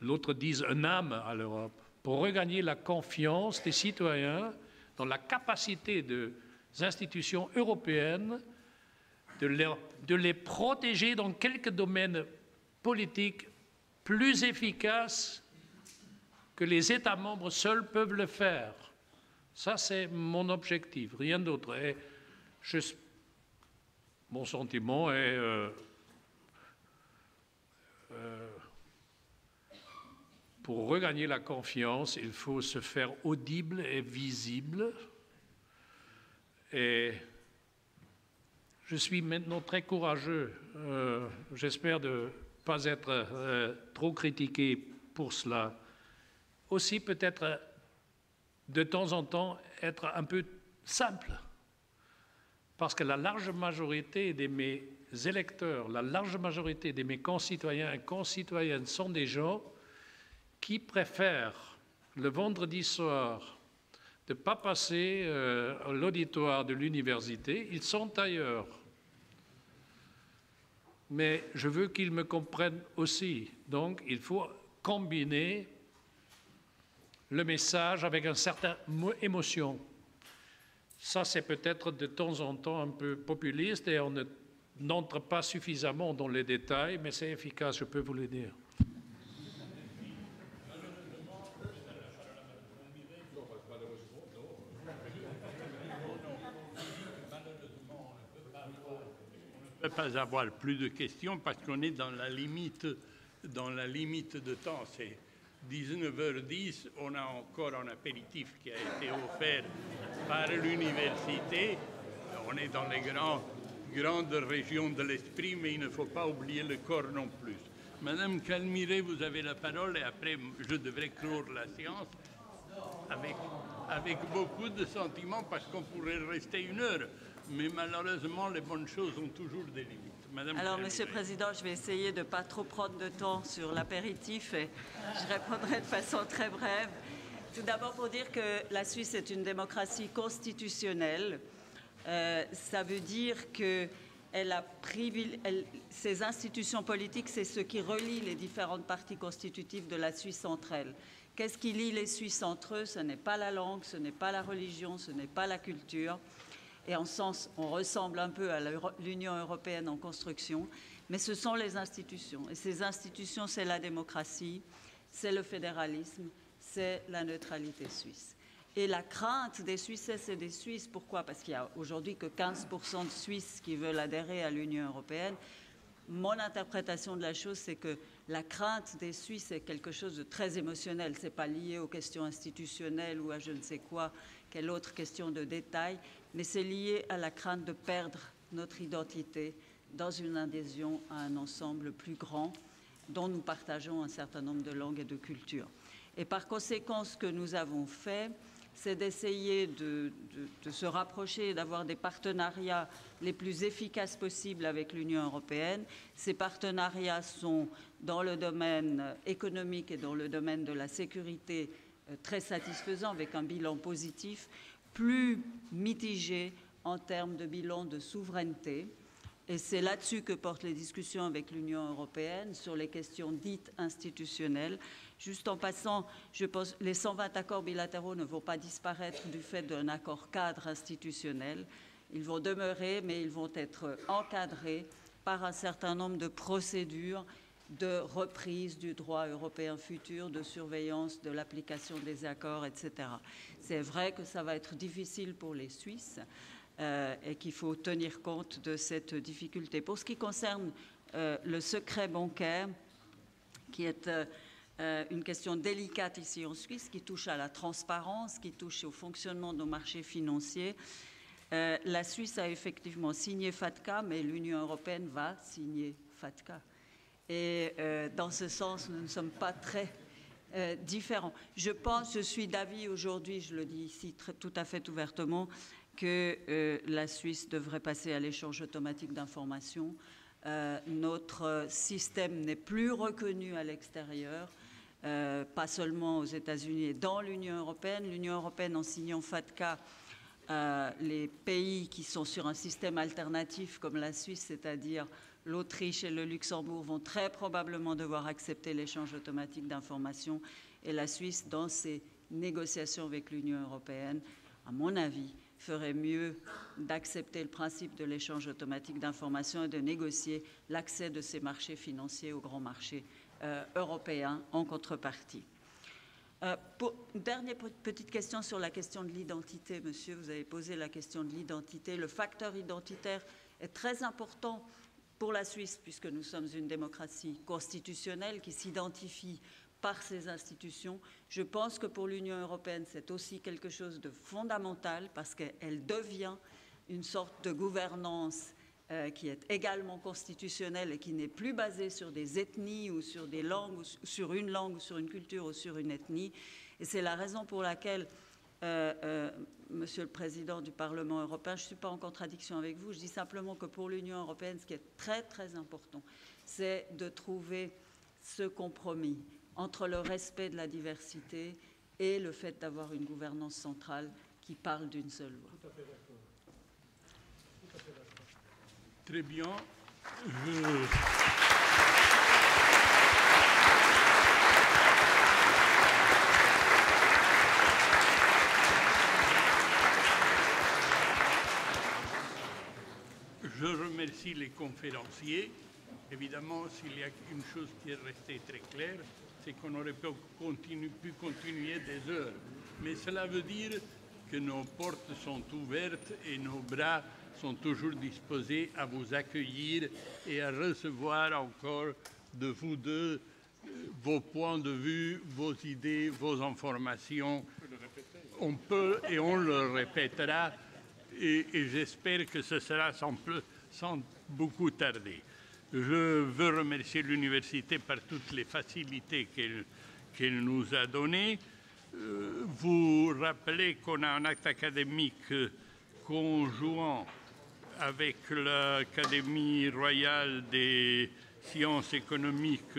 l'autre dit un âme à l'Europe, pour regagner la confiance des citoyens dans la capacité des institutions européennes de les protéger dans quelques domaines politiques plus efficaces que les États membres seuls peuvent le faire. Ça, c'est mon objectif, rien d'autre. Et mon sentiment est pour regagner la confiance, il faut se faire audible et visible. Et je suis maintenant très courageux. J'espère ne pas être trop critiqué pour cela. Aussi peut-être de temps en temps être un peu simple. Parce que la large majorité de mes électeurs, la large majorité de mes concitoyens et concitoyennes sont des gens qui préfèrent le vendredi soir de ne pas passer à l'auditoire de l'université, ils sont ailleurs. Mais je veux qu'ils me comprennent aussi. Donc, il faut combiner le message avec une certaine émotion. Ça, c'est peut-être de temps en temps un peu populiste et on n'entre pas suffisamment dans les détails, mais c'est efficace, je peux vous le dire. On ne peut pas avoir plus de questions parce qu'on est dans la limite de temps. C'est 19h10, on a encore un apéritif qui a été offert par l'université. On est dans les grandes régions de l'esprit, mais il ne faut pas oublier le corps non plus. Madame Calmiré, vous avez la parole et après je devrais clore la séance avec beaucoup de sentiments parce qu'on pourrait rester une heure. Mais malheureusement, les bonnes choses ont toujours des limites. Madame Alors, Calmiré. Monsieur le Président, je vais essayer de ne pas trop prendre de temps sur l'apéritif et je répondrai de façon très brève. Tout d'abord pour dire que la Suisse est une démocratie constitutionnelle. Ça veut dire que ces institutions politiques, c'est ce qui relie les différentes parties constitutives de la Suisse entre elles. Qu'est-ce qui lie les Suisses entre eux? Ce n'est pas la langue, ce n'est pas la religion, ce n'est pas la culture. Et en sens, on ressemble un peu à l'Union européenne en construction, mais ce sont les institutions. Et ces institutions, c'est la démocratie, c'est le fédéralisme, c'est la neutralité suisse. Et la crainte des Suisses et des Suisses, pourquoi? Parce qu'il n'y a aujourd'hui que 15% de Suisses qui veulent adhérer à l'Union européenne. Mon interprétation de la chose, c'est que la crainte des Suisses est quelque chose de très émotionnel. Ce n'est pas lié aux questions institutionnelles ou à je ne sais quoi, quelle autre question de détail, mais c'est lié à la crainte de perdre notre identité dans une adhésion à un ensemble plus grand dont nous partageons un certain nombre de langues et de cultures. Et par conséquent, ce que nous avons fait, c'est d'essayer de se rapprocher et d'avoir des partenariats les plus efficaces possibles avec l'Union européenne. Ces partenariats sont dans le domaine économique et dans le domaine de la sécurité très satisfaisants, avec un bilan positif, plus mitigé en termes de bilan de souveraineté. Et c'est là-dessus que portent les discussions avec l'Union européenne sur les questions dites institutionnelles. Juste en passant, je pense que les 120 accords bilatéraux ne vont pas disparaître du fait d'un accord cadre institutionnel. Ils vont demeurer, mais ils vont être encadrés par un certain nombre de procédures de reprise du droit européen futur, de surveillance de l'application des accords, etc. C'est vrai que ça va être difficile pour les Suisses, et qu'il faut tenir compte de cette difficulté. Pour ce qui concerne le secret bancaire, qui est une question délicate ici en Suisse, qui touche à la transparence, qui touche au fonctionnement de nos marchés financiers, la Suisse a effectivement signé FATCA, mais l'Union européenne va signer FATCA. Et dans ce sens, nous ne sommes pas très différents. Je suis d'avis aujourd'hui, je le dis ici tout à fait ouvertement, que la Suisse devrait passer à l'échange automatique d'informations. Notre système n'est plus reconnu à l'extérieur, pas seulement aux États-Unis et dans l'Union européenne. L'Union européenne, en signant FATCA, les pays qui sont sur un système alternatif comme la Suisse, c'est-à-dire l'Autriche et le Luxembourg, vont très probablement devoir accepter l'échange automatique d'informations. Et la Suisse, dans ses négociations avec l'Union européenne, à mon avis, ferait mieux d'accepter le principe de l'échange automatique d'informations et de négocier l'accès de ces marchés financiers aux grands marchés européens en contrepartie. Dernière petite question sur la question de l'identité, monsieur. Vous avez posé la question de l'identité. Le facteur identitaire est très important pour la Suisse, puisque nous sommes une démocratie constitutionnelle qui s'identifie par ses institutions. Je pense que pour l'Union européenne, c'est aussi quelque chose de fondamental parce qu'elle devient une sorte de gouvernance qui est également constitutionnelle et qui n'est plus basée sur des ethnies ou sur des langues, ou sur une langue, ou sur une culture, ou sur une ethnie. Et c'est la raison pour laquelle, Monsieur le Président du Parlement européen, je ne suis pas en contradiction avec vous, je dis simplement que pour l'Union européenne, ce qui est très, très important, c'est de trouver ce compromis entre le respect de la diversité et le fait d'avoir une gouvernance centrale qui parle d'une seule voix. Tout à fait d'accord. Tout à fait d'accord. Très bien. Je remercie les conférenciers. Évidemment, s'il y a une chose qui est restée très claire, c'est qu'on aurait pu continuer des heures. Mais cela veut dire que nos portes sont ouvertes et nos bras sont toujours disposés à vous accueillir et à recevoir encore de vous deux vos points de vue, vos idées, vos informations. On peut et on le répétera et j'espère que ce sera sans beaucoup tarder. Je veux remercier l'université par toutes les facilités qu'elle nous a données. Vous rappelez qu'on a un acte académique conjoint avec l'Académie royale des sciences économiques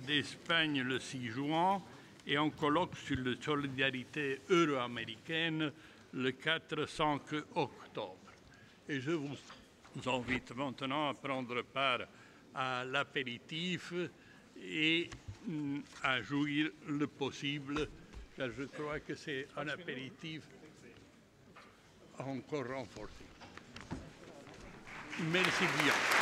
d'Espagne le 6 juin et un colloque sur la solidarité euro-américaine le 4-5 octobre. Et je vous invite maintenant à prendre part à l'apéritif et à jouir le possible, car je crois que c'est un apéritif encore renforcé. Merci bien.